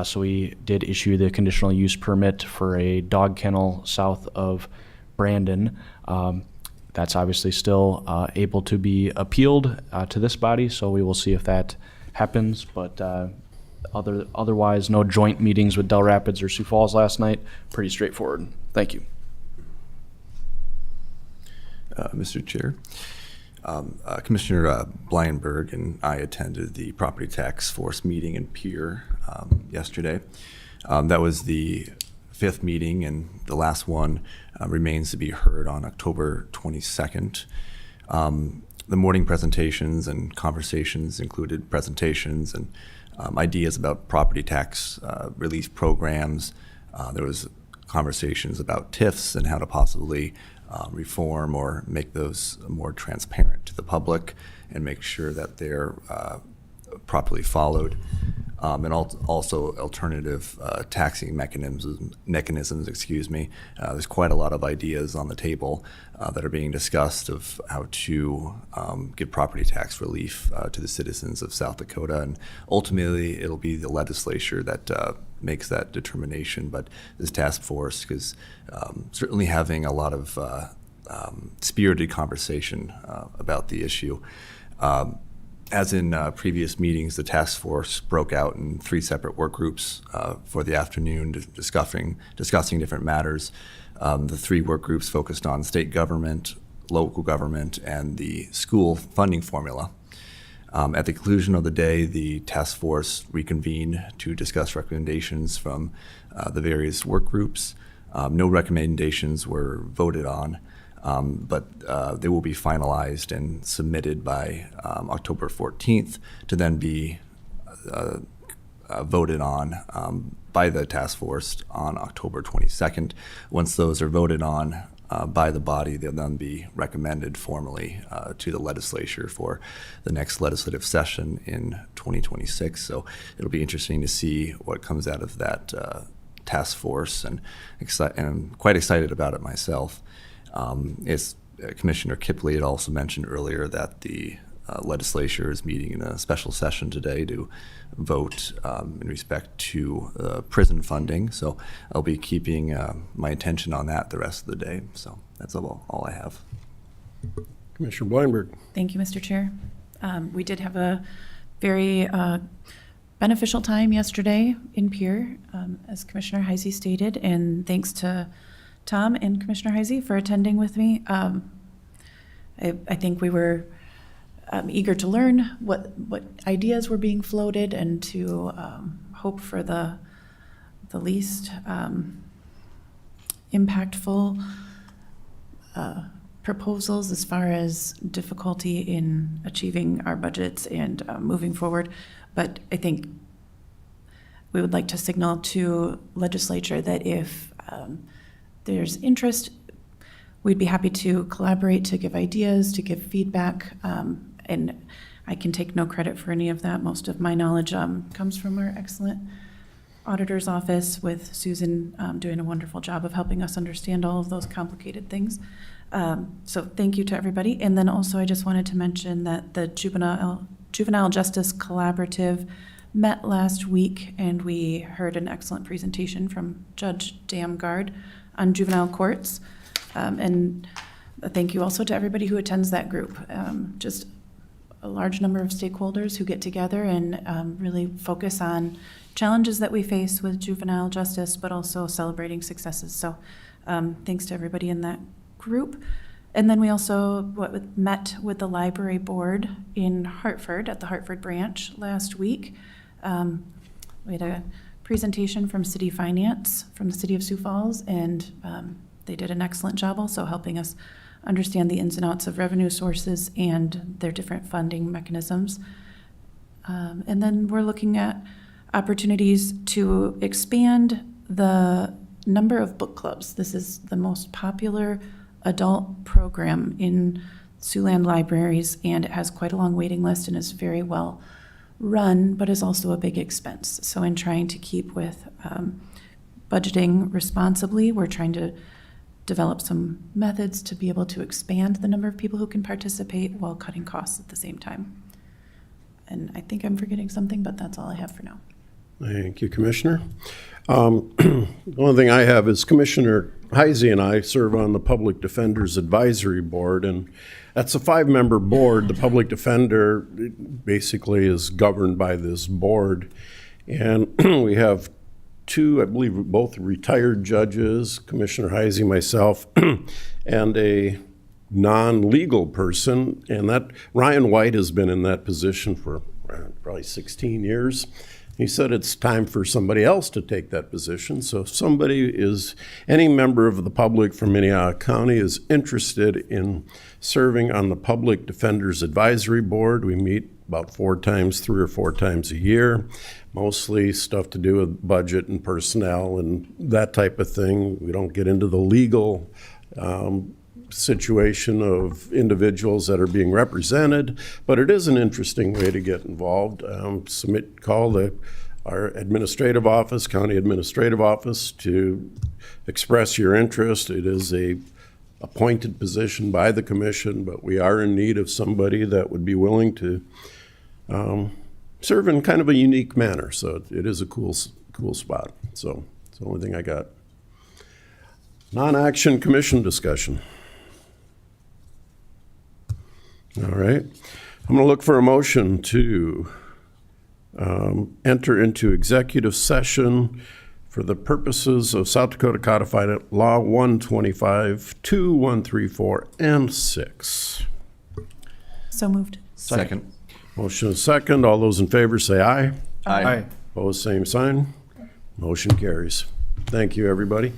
So we did issue the conditional use permit for a dog kennel south of Brandon. That's obviously still able to be appealed to this body, so we will see if that happens. But otherwise, no joint meetings with Del Rapids or Sioux Falls last night. Pretty straightforward. Thank you. Mr. Chair, Commissioner Bleinberg and I attended the Property Tax Force meeting in Pierre yesterday. That was the 5th meeting, and the last one remains to be heard on October 22nd. The morning presentations and conversations included presentations and ideas about property tax relief programs. There was conversations about TIFs and how to possibly reform or make those more transparent to the public and make sure that they're properly followed. And also alternative taxing mechanisms, excuse me. There's quite a lot of ideas on the table that are being discussed of how to give property tax relief to the citizens of South Dakota. And ultimately, it'll be the legislature that makes that determination. But this task force is certainly having a lot of spirited conversation about the issue. As in previous meetings, the task force broke out in 3 separate work groups for the afternoon, discussing different matters. The 3 work groups focused on state government, local government, and the school funding formula. At the conclusion of the day, the task force reconvened to discuss recommendations from the various work groups. No recommendations were voted on. But they will be finalized and submitted by October 14th to then be voted on by the task force on October 22nd. Once those are voted on by the body, they'll then be recommended formally to the legislature for the next legislative session in 2026. So it'll be interesting to see what comes out of that task force, and I'm quite excited about it myself. As Commissioner Kipley had also mentioned earlier, that the legislature is meeting in a special session today to vote in respect to prison funding. So I'll be keeping my attention on that the rest of the day. So that's all I have. Commissioner Bleinberg. Thank you, Mr. Chair. We did have a very beneficial time yesterday in Pierre, as Commissioner Heisey stated, and thanks to Tom and Commissioner Heisey for attending with me. I think we were eager to learn what ideas were being floated and to hope for the least impactful proposals as far as difficulty in achieving our budgets and moving forward. But I think we would like to signal to legislature that if there's interest, we'd be happy to collaborate, to give ideas, to give feedback. And I can take no credit for any of that. Most of my knowledge comes from our excellent auditor's office, with Susan doing a wonderful job of helping us understand all of those complicated things. So thank you to everybody. And then also I just wanted to mention that the Juvenile Justice Collaborative met last week, and we heard an excellent presentation from Judge Damgard on juvenile courts. And thank you also to everybody who attends that group. Just a large number of stakeholders who get together and really focus on challenges that we face with juvenile justice, but also celebrating successes. So thanks to everybody in that group. And then we also met with the library board in Hartford at the Hartford branch last week. We had a presentation from City Finance from the City of Sioux Falls, and they did an excellent job also helping us understand the ins and outs of revenue sources and their different funding mechanisms. And then we're looking at opportunities to expand the number of book clubs. This is the most popular adult program in Siouxland libraries, and it has quite a long waiting list and is very well run, but is also a big expense. So in trying to keep with budgeting responsibly, we're trying to develop some methods to be able to expand the number of people who can participate while cutting costs at the same time. And I think I'm forgetting something, but that's all I have for now. Thank you, Commissioner. The only thing I have is Commissioner Heisey and I serve on the Public Defender's Advisory Board, and that's a 5-member board. The public defender basically is governed by this board. And we have 2, I believe, both retired judges, Commissioner Heisey, myself, and a non-legal person. And that Ryan White has been in that position for probably 16 years. He said it's time for somebody else to take that position. So if any member of the public from Minnehaha County is interested in serving on the Public Defender's Advisory Board, we meet about 3 or 4 times a year, mostly stuff to do with budget and personnel and that type of thing. We don't get into the legal situation of individuals that are being represented, but it is an interesting way to get involved. Call our administrative office, county administrative office, to express your interest. It is a appointed position by the commission, but we are in need of somebody that would be willing to serve in kind of a unique manner. So it is a cool spot. So it's the only thing I got. Non-action commission discussion. All right. I'm going to look for a motion to enter into executive session for the purposes of South Dakota Codified Law 125, 2, 1, 3, 4, and 6. So moved. Second. Motion is second. All those in favor say aye. Aye. Opposed, same sign. Motion carries. Thank you, everybody.